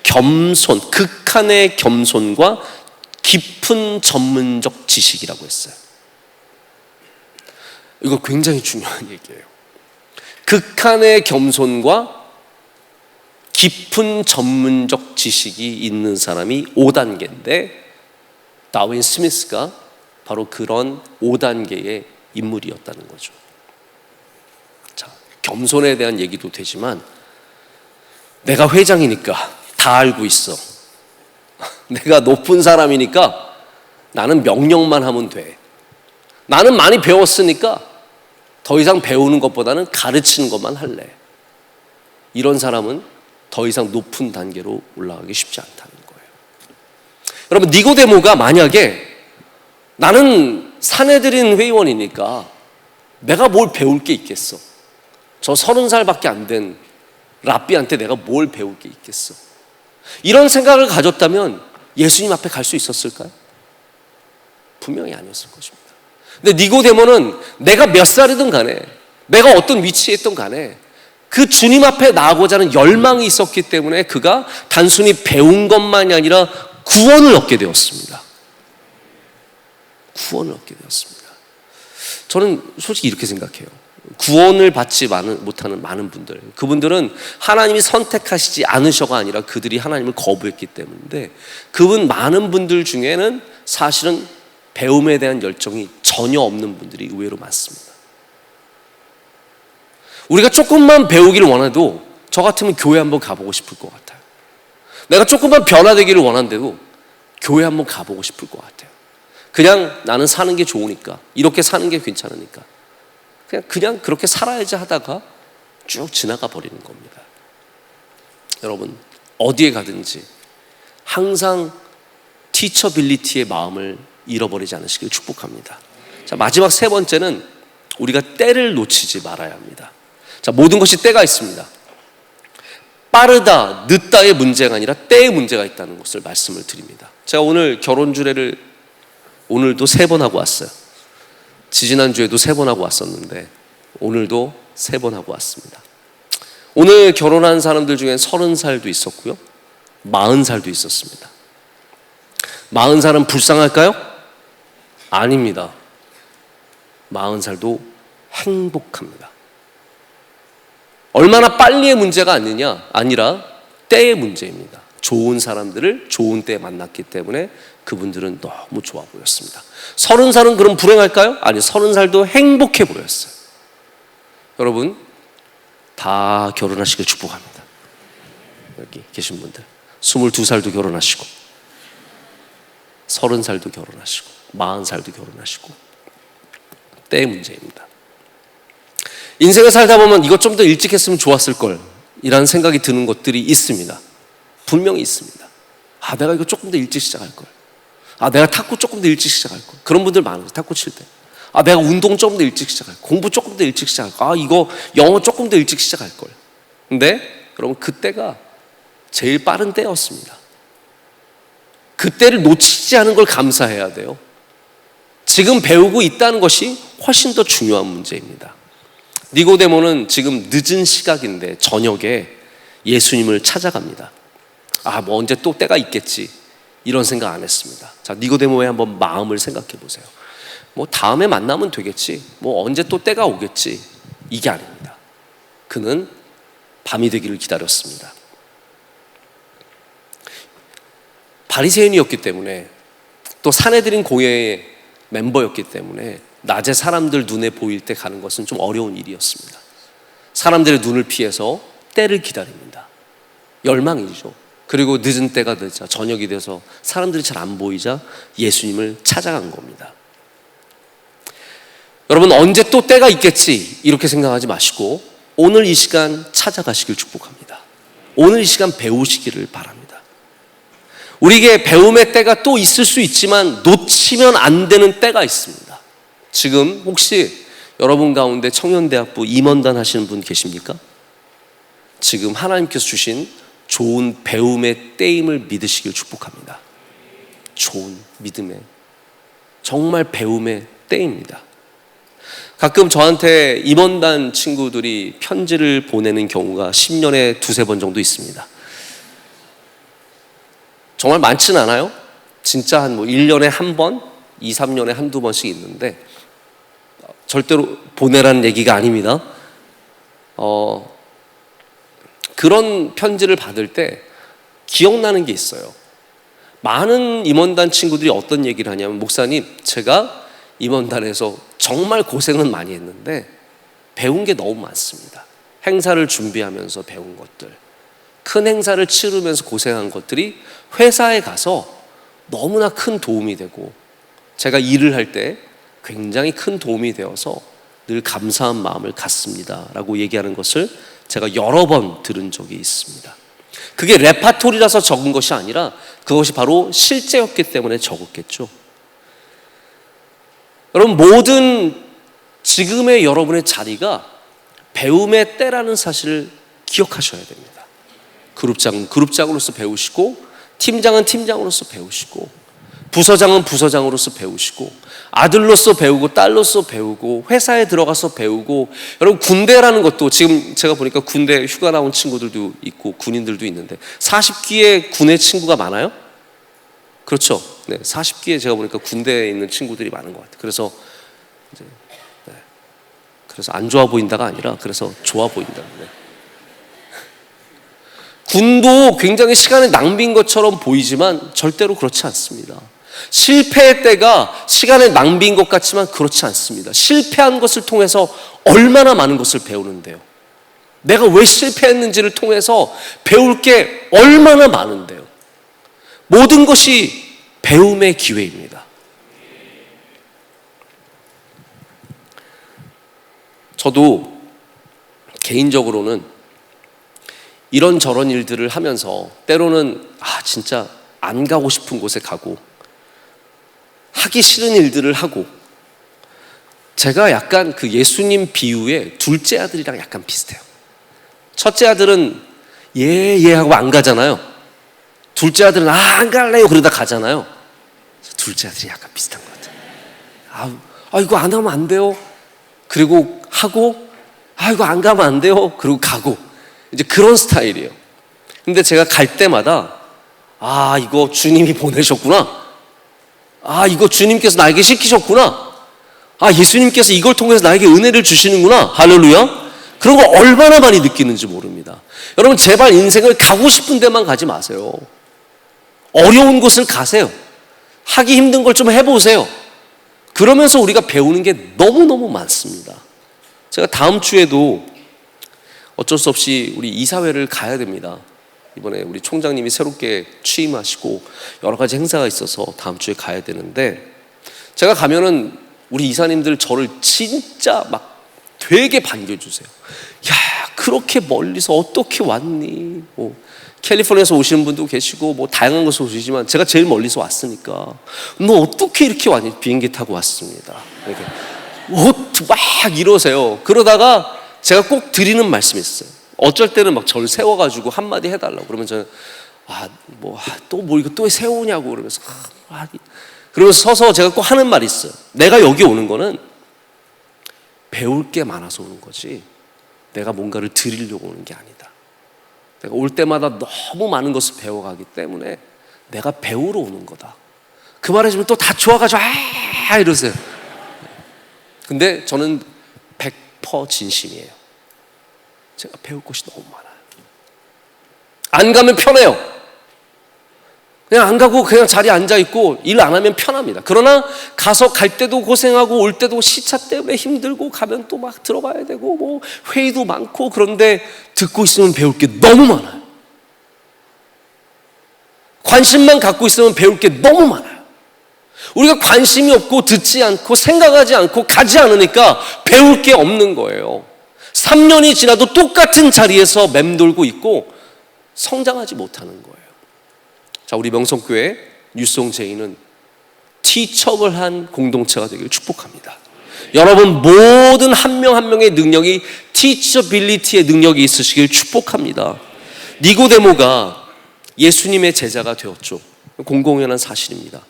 겸손, 극한의 겸손과 깊은 전문적 지식이라고 했어요. 이거 굉장히 중요한 얘기예요. 극한의 겸손과 깊은 전문적 지식이 있는 사람이 5단계인데, 다윈 스미스가 바로 그런 5단계의 인물이었다는 거죠. 자, 겸손에 대한 얘기도 되지만, 내가 회장이니까 다 알고 있어. 내가 높은 사람이니까 나는 명령만 하면 돼. 나는 많이 배웠으니까 더 이상 배우는 것보다는 가르치는 것만 할래. 이런 사람은 더 이상 높은 단계로 올라가기 쉽지 않다는 거예요. 여러분, 니고데모가 만약에 나는 사내들인 회의원이니까 내가 뭘 배울 게 있겠어. 저 30살밖에 안 된 랍비한테 내가 뭘 배울 게 있겠어. 이런 생각을 가졌다면 예수님 앞에 갈 수 있었을까요? 분명히 아니었을 것입니다. 근데 니고데모는 내가 몇 살이든 간에, 내가 어떤 위치에 있든 간에 그 주님 앞에 나가고자 하는 열망이 있었기 때문에 그가 단순히 배운 것만이 아니라 구원을 얻게 되었습니다. 구원을 얻게 되었습니다. 저는 솔직히 이렇게 생각해요. 구원을 받지 못하는 많은 분들, 그분들은 하나님이 선택하시지 않으셔가 아니라 그들이 하나님을 거부했기 때문인데, 그분 많은 분들 중에는 사실은 배움에 대한 열정이 전혀 없는 분들이 의외로 많습니다. 우리가 조금만 배우기를 원해도 저 같으면 교회 한번 가보고 싶을 것 같아요. 내가 조금만 변화되기를 원한데도 교회 한번 가보고 싶을 것 같아요. 그냥 나는 사는 게 좋으니까, 이렇게 사는 게 괜찮으니까 그냥 그렇게 살아야지 하다가 쭉 지나가 버리는 겁니다. 여러분, 어디에 가든지 항상 티처빌리티의 마음을 잃어버리지 않으시길 축복합니다. 자, 마지막 세 번째는 우리가 때를 놓치지 말아야 합니다. 자, 모든 것이 때가 있습니다. 빠르다, 늦다의 문제가 아니라 때의 문제가 있다는 것을 말씀을 드립니다. 제가 오늘 결혼 주례를 오늘도 3번 하고 왔어요. 지지난주에도 3번 하고 왔었는데 오늘도 3번 하고 왔습니다. 오늘 결혼한 사람들 중엔 30살도 있었고요, 40살도 있었습니다. 40살은 불쌍할까요? 아닙니다. 40살도 행복합니다. 얼마나 빨리의 문제가 아니라 때의 문제입니다. 좋은 사람들을 좋은 때에 만났기 때문에 그분들은 너무 좋아 보였습니다. 30살은 그럼 불행할까요? 아니, 30살도 행복해 보였어요. 여러분, 다 결혼하시길 축복합니다. 여기 계신 분들 22살도 결혼하시고, 30살도 결혼하시고, 40살도 결혼하시고. 때의 문제입니다. 인생을 살다 보면 이것 좀 더 일찍 했으면 좋았을 걸 이라는 생각이 드는 것들이 있습니다. 분명히 있습니다. 내가 이거 조금 더 일찍 시작할 걸. 내가 탁구 조금 더 일찍 시작할 걸. 그런 분들 많아요. 탁구 칠 때. 내가 운동 조금 더 일찍 시작할 걸. 공부 조금 더 일찍 시작할 걸. 이거 영어 조금 더 일찍 시작할 걸. 근데 여러분, 그때가 제일 빠른 때였습니다. 그때를 놓치지 않은 걸 감사해야 돼요. 지금 배우고 있다는 것이 훨씬 더 중요한 문제입니다. 니고데모는 지금 늦은 시각인데 저녁에 예수님을 찾아갑니다. 뭐 언제 또 때가 있겠지, 이런 생각 안 했습니다. 자, 니고데모의 한번 마음을 생각해 보세요. 다음에 만나면 되겠지, 언제 또 때가 오겠지, 이게 아닙니다. 그는 밤이 되기를 기다렸습니다. 바리새인이었기 때문에, 또 사내들인 고예의 멤버였기 때문에 낮에 사람들 눈에 보일 때 가는 것은 좀 어려운 일이었습니다. 사람들의 눈을 피해서 때를 기다립니다. 열망이죠. 그리고 늦은 때가 되자, 저녁이 돼서 사람들이 잘 안 보이자 예수님을 찾아간 겁니다. 여러분, 언제 또 때가 있겠지 이렇게 생각하지 마시고 오늘 이 시간 찾아가시길 축복합니다. 오늘 이 시간 배우시기를 바랍니다. 우리에게 배움의 때가 또 있을 수 있지만 놓치면 안 되는 때가 있습니다. 지금 혹시 여러분 가운데 청년대학부 임원단 하시는 분 계십니까? 지금 하나님께서 주신 좋은 배움의 때임을 믿으시길 축복합니다. 좋은 믿음의, 정말 배움의 때입니다. 가끔 저한테 임원단 친구들이 편지를 보내는 경우가 10년에 2-3번 정도 있습니다. 정말 많진 않아요. 진짜 한 1년에 한 번, 2-3년에 한두 번씩 있는데 절대로 보내라는 얘기가 아닙니다. 그런 편지를 받을 때 기억나는 게 있어요. 많은 임원단 친구들이 어떤 얘기를 하냐면, 목사님, 제가 임원단에서 정말 고생은 많이 했는데 배운 게 너무 많습니다. 행사를 준비하면서 배운 것들, 큰 행사를 치르면서 고생한 것들이 회사에 가서 너무나 큰 도움이 되고 제가 일을 할 때 굉장히 큰 도움이 되어서 늘 감사한 마음을 갖습니다 라고 얘기하는 것을 제가 여러 번 들은 적이 있습니다. 그게 레파토리라서 적은 것이 아니라 그것이 바로 실제였기 때문에 적었겠죠. 여러분, 모든 지금의 여러분의 자리가 배움의 때라는 사실을 기억하셔야 됩니다. 그룹장은 그룹장으로서 배우시고, 팀장은 팀장으로서 배우시고, 부서장은 부서장으로서 배우시고, 아들로서 배우고, 딸로서 배우고, 회사에 들어가서 배우고. 여러분, 군대라는 것도 지금 제가 보니까 군대 휴가 나온 친구들도 있고 군인들도 있는데 40기의 군의 친구가 많아요? 그렇죠. 네, 40기에 제가 보니까 군대에 있는 친구들이 많은 것 같아요. 그래서 그래서 안 좋아 보인다가 아니라 그래서 좋아 보인다. 네. 군도 굉장히 시간의 낭비인 것처럼 보이지만 절대로 그렇지 않습니다. 실패의 때가 시간의 낭비인 것 같지만 그렇지 않습니다. 실패한 것을 통해서 얼마나 많은 것을 배우는데요. 내가 왜 실패했는지를 통해서 배울 게 얼마나 많은데요. 모든 것이 배움의 기회입니다. 저도 개인적으로는 이런저런 일들을 하면서 때로는 진짜 안 가고 싶은 곳에 가고 하기 싫은 일들을 하고, 제가 약간 그 예수님 비유의 둘째 아들이랑 약간 비슷해요. 첫째 아들은 예 하고 안 가잖아요. 둘째 아들은 안 갈래요 그러다 가잖아요. 둘째 아들이 약간 비슷한 것 같아요. 이거 안 하면 안 돼요. 그리고 하고, 이거 안 가면 안 돼요. 그리고 가고. 이제 그런 스타일이에요. 근데 제가 갈 때마다 이거 주님이 보내셨구나. 이거 주님께서 나에게 시키셨구나. 예수님께서 이걸 통해서 나에게 은혜를 주시는구나. 할렐루야. 그런 거 얼마나 많이 느끼는지 모릅니다. 여러분, 제발 인생을 가고 싶은 데만 가지 마세요. 어려운 곳을 가세요. 하기 힘든 걸 좀 해보세요. 그러면서 우리가 배우는 게 너무너무 많습니다. 제가 다음 주에도 어쩔 수 없이 우리 이사회를 가야 됩니다. 이번에 우리 총장님이 새롭게 취임하시고 여러 가지 행사가 있어서 다음 주에 가야 되는데, 제가 가면은 우리 이사님들 저를 진짜 막 되게 반겨주세요. 야, 그렇게 멀리서 어떻게 왔니? 캘리포니아에서 오시는 분도 계시고 다양한 곳에서 오시지만 제가 제일 멀리서 왔으니까 너 어떻게 이렇게 왔니? 비행기 타고 왔습니다. 이렇게 막 이러세요. 그러다가 제가 꼭 드리는 말씀이 있어요. 어쩔 때는 막 저를 세워가지고 한마디 해달라고 그러면 저는 이거 또 세우냐고 그러면서 그러면서 서서 제가 꼭 하는 말이 있어요. 내가 여기 오는 거는 배울 게 많아서 오는 거지 내가 뭔가를 드리려고 오는 게 아니다. 내가 올 때마다 너무 많은 것을 배워가기 때문에 내가 배우러 오는 거다. 그 말 해주면 또 다 좋아가지고 이러세요. 근데 저는 100% 진심이에요. 제가 배울 것이 너무 많아요. 안 가면 편해요. 그냥 안 가고 그냥 자리에 앉아있고 일 안 하면 편합니다. 그러나 가서 갈 때도 고생하고 올 때도 시차 때문에 힘들고 가면 또 막 들어가야 되고 회의도 많고, 그런데 듣고 있으면 배울 게 너무 많아요. 관심만 갖고 있으면 배울 게 너무 많아요. 우리가 관심이 없고 듣지 않고 생각하지 않고 가지 않으니까 배울 게 없는 거예요. 3년이 지나도 똑같은 자리에서 맴돌고 있고 성장하지 못하는 거예요. 자, 우리 명성교회 뉴스송 제이는 티처블한 공동체가 되기를 축복합니다. 여러분 모든 한 명 한 명의 능력이 티처빌리티의 능력이 있으시길 축복합니다. 니고데모가 예수님의 제자가 되었죠. 공공연한 사실입니다.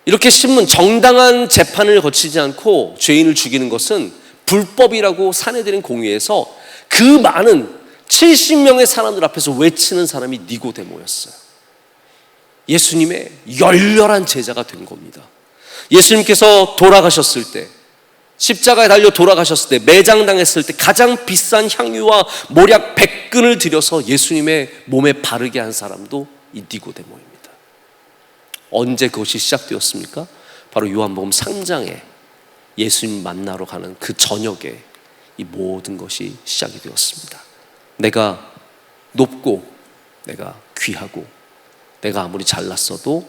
이렇게 정당한 재판을 거치지 않고 죄인을 죽이는 것은 불법이라고 사내들인 공의에서 그 많은 70명의 사람들 앞에서 외치는 사람이 니고데모였어요. 예수님의 열렬한 제자가 된 겁니다. 예수님께서 돌아가셨을 때, 십자가에 달려 돌아가셨을 때, 매장당했을 때 가장 비싼 향유와 모략 100근을 들여서 예수님의 몸에 바르게 한 사람도 이 니고데모입니다. 언제 그것이 시작되었습니까? 바로 요한복음 3장에 예수님 만나러 가는 그 저녁에 이 모든 것이 시작이 되었습니다. 내가 높고 내가 귀하고 내가 아무리 잘났어도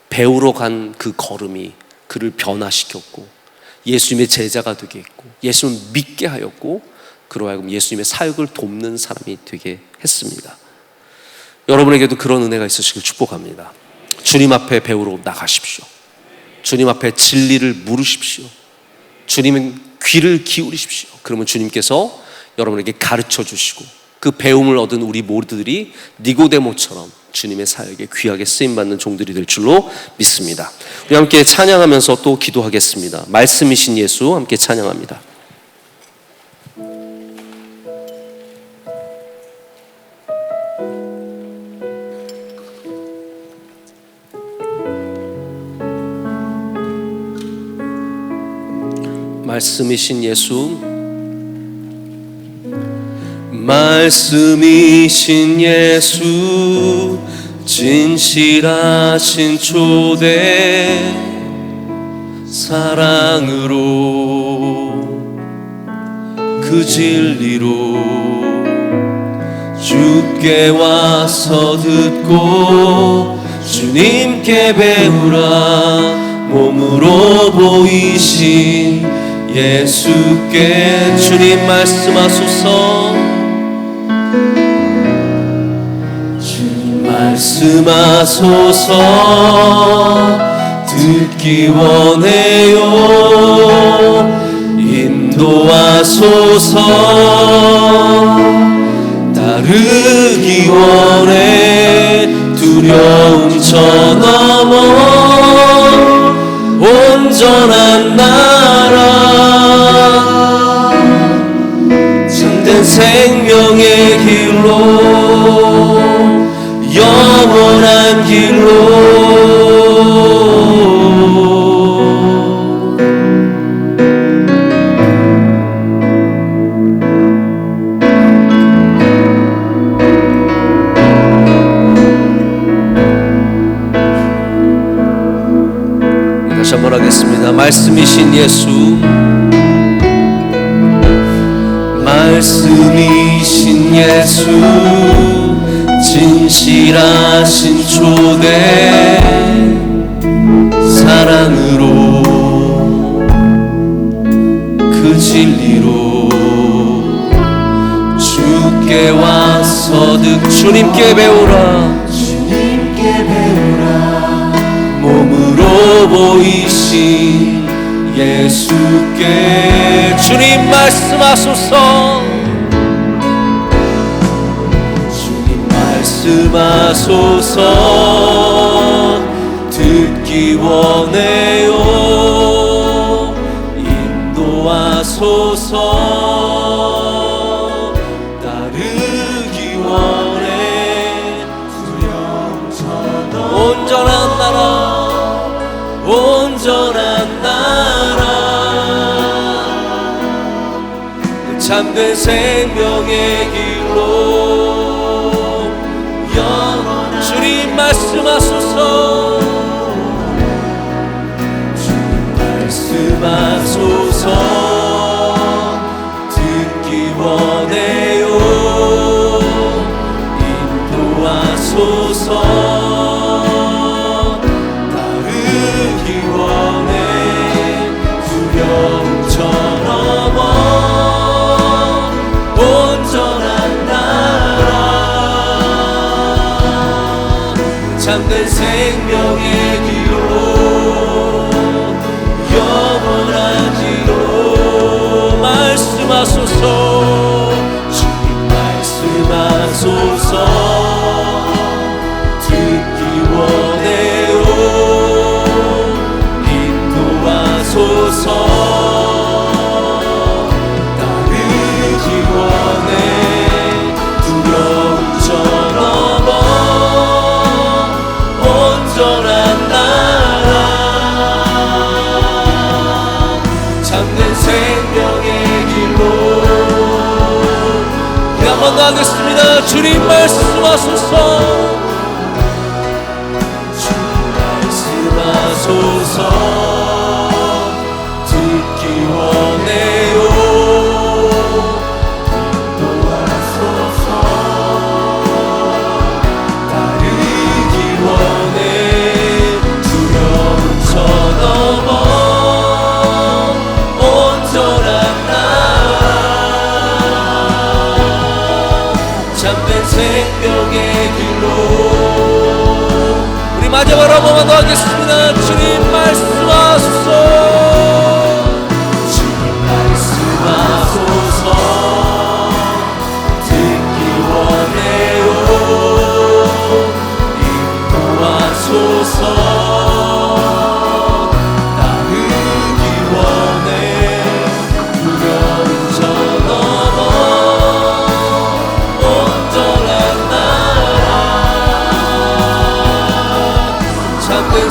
배우러 간 그 걸음이 그를 변화시켰고 예수님의 제자가 되게 했고 예수님을 믿게 하였고 그로 하여금 예수님의 사역을 돕는 사람이 되게 했습니다. 여러분에게도 그런 은혜가 있으시길 축복합니다. 주님 앞에 배우러 나가십시오. 주님 앞에 진리를 물으십시오. 주님의 귀를 기울이십시오. 그러면 주님께서 여러분에게 가르쳐 주시고 그 배움을 얻은 우리 모두들이 니고데모처럼 주님의 사역에 귀하게 쓰임받는 종들이 될 줄로 믿습니다. 우리 함께 찬양하면서 또 기도하겠습니다. 말씀이신 예수 함께 찬양합니다. 말씀이신 예수, 말씀이신 예수, 진실하신 초대 사랑으로 그 진리로 주께 와서 듣고 주님께 배우라 몸으로 보이신 예수께 주님 말씀하소서. 주님 말씀하소서. 듣기 원해요. 인도하소서. 따르기 원해. 두려움 쳐넘어 온 온전한 나라 참된 생명의 길로 영원한 길로 다시 한번 하겠습니다. 말씀이신 예수, 말씀이신 예수, 진실하신 초대 사랑으로 그 진리로 주께 와서 주님께 배우라 몸으로 보이신 예수께 주님 말씀하소서 주님 말씀하소서 듣기 원해요 인도하소서 따르기 원해 두려움처럼 온전한 나라 온전한 나라 참된 생명의 길로 영원한 주님 말씀하소서 주님 말씀하소서 듣기 원해요 인도하소서 참된 생명의 길로 영원한 길로 말씀하소서 주님 말씀하소서 듣기 원해요 인도하소서 따르기 원해 두려움처럼 온전한 나라 참된 생명의 길로 우리 한 번 더 하겠습니다. 주님 말씀하소서 주님 말씀하소서 듣기 원해요 인도하소서 따르기 원해 넘어 온전한 나라 참된 생명의 길로 우리 마지막으로 한 번만 더 하겠습니다. 주님 말씀하소서 주님 말씀하소서 듣기 원해요 인도하소서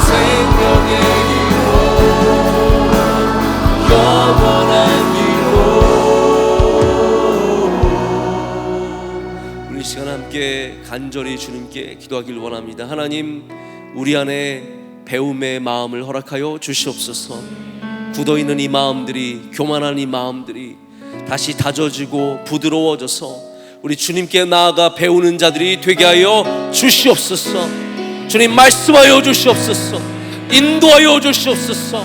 생명의 길로 영원한 길로 우리 시간 함께 간절히 주님께 기도하길 원합니다. 하나님 우리 안에 배움의 마음을 허락하여 주시옵소서. 굳어있는 이 마음들이 교만한 이 마음들이 다시 다져지고 부드러워져서 우리 주님께 나아가 배우는 자들이 되게 하여 주시옵소서. 주님 말씀하여 주시옵소서. 인도하여 주시옵소서.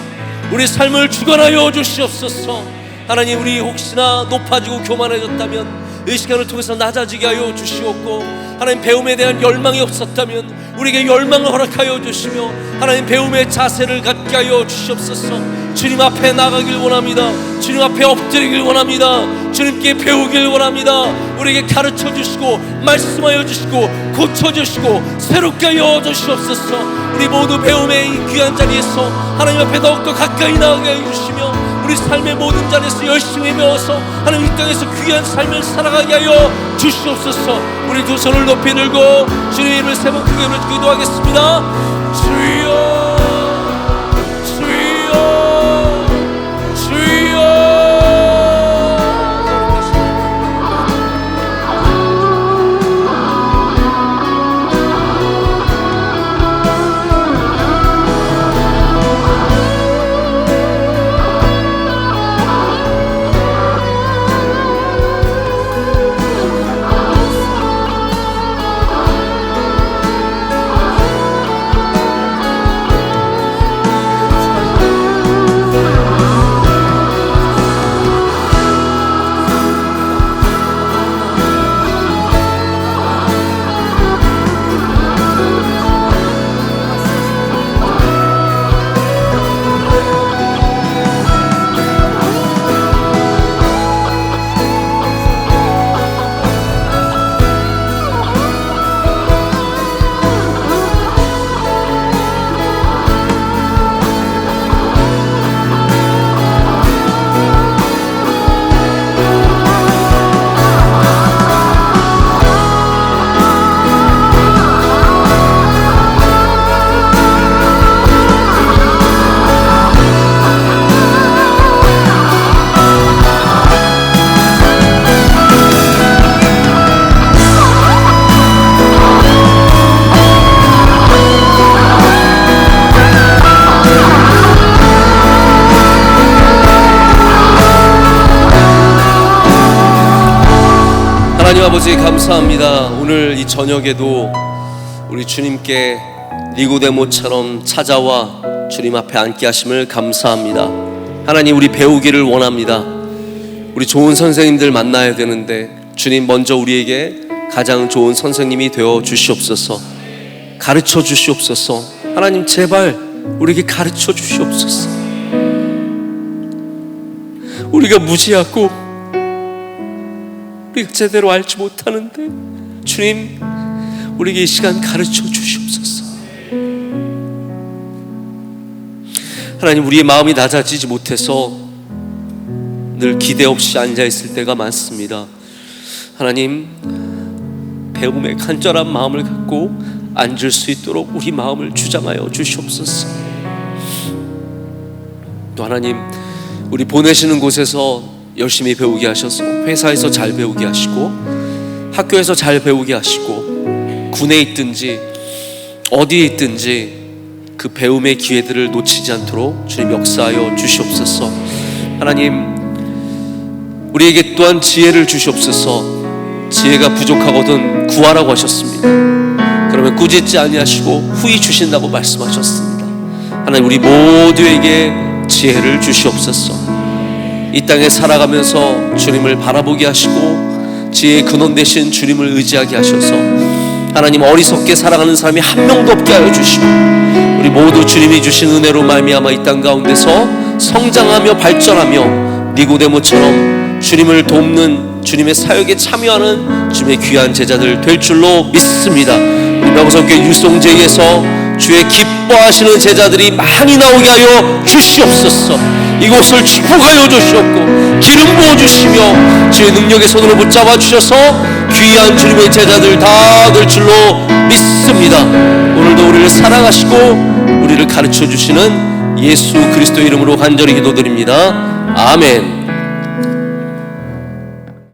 우리 삶을 주관하여 주시옵소서. 하나님 우리 혹시나 높아지고 교만해졌다면 이 시간을 통해서 낮아지게 하여 주시옵고 하나님 배움에 대한 열망이 없었다면 우리에게 열망을 허락하여 주시며 하나님 배움의 자세를 갖게 하여 주시옵소서. 주님 앞에 나가길 원합니다. 주님 앞에 엎드리길 원합니다. 주님께 배우길 원합니다. 우리에게 가르쳐 주시고 말씀하여 주시고 고쳐 주시고 새롭게 하여 주시옵소서. 우리 모두 배움의 이 귀한 자리에서 하나님 앞에 더욱더 가까이 나가게 해주시며 우리 삶의 모든 자리에서 열심히 배워서 하나님 이 땅에서 귀한 삶을 살아가게 하여 주시옵소서. 우리 두 손을 높이 들고 주님의 이름을 세 번 크게 부르짖고 기도하겠습니다. 주여 하나님 아버지 감사합니다. 오늘 이 저녁에도 우리 주님께 니고데모처럼 찾아와 주님 앞에 앉게 하심을 감사합니다. 하나님 우리 배우기를 원합니다. 우리 좋은 선생님들 만나야 되는데 주님 먼저 우리에게 가장 좋은 선생님이 되어 주시옵소서. 가르쳐 주시옵소서. 하나님 제발 우리에게 가르쳐 주시옵소서. 우리가 무지하고 우리가 제대로 알지 못하는데 주님 우리에게 이 시간 가르쳐 주시옵소서. 하나님 우리의 마음이 낮아지지 못해서 늘 기대 없이 앉아있을 때가 많습니다. 하나님 배움에 간절한 마음을 갖고 앉을 수 있도록 우리 마음을 주장하여 주시옵소서. 또 하나님 우리 보내시는 곳에서 열심히 배우게 하셔서 회사에서 잘 배우게 하시고 학교에서 잘 배우게 하시고 군에 있든지 어디에 있든지 그 배움의 기회들을 놓치지 않도록 주님 역사하여 주시옵소서. 하나님 우리에게 또한 지혜를 주시옵소서. 지혜가 부족하거든 구하라고 하셨습니다. 그러면 꾸짖지 아니하시고 후히 주신다고 말씀하셨습니다. 하나님 우리 모두에게 지혜를 주시옵소서. 이 땅에 살아가면서 주님을 바라보게 하시고 지혜의 근원 되신 주님을 의지하게 하셔서 하나님 어리석게 살아가는 사람이 한 명도 없게 하여 주시고 우리 모두 주님이 주신 은혜로 말미암아 이 땅 가운데서 성장하며 발전하며 니고데모처럼 주님을 돕는 주님의 사역에 참여하는 주님의 귀한 제자들 될 줄로 믿습니다. 우리 명성교회 율송제에서 주의 기뻐하시는 제자들이 많이 나오게 하여 주시옵소서. 이곳을 축복하여 주시옵고 기름 부어주시며 주의 능력의 손으로 붙잡아 주셔서 귀한 주님의 제자들 다 될 줄로 믿습니다. 오늘도 우리를 사랑하시고 우리를 가르쳐 주시는 예수 그리스도 이름으로 간절히 기도드립니다. 아멘.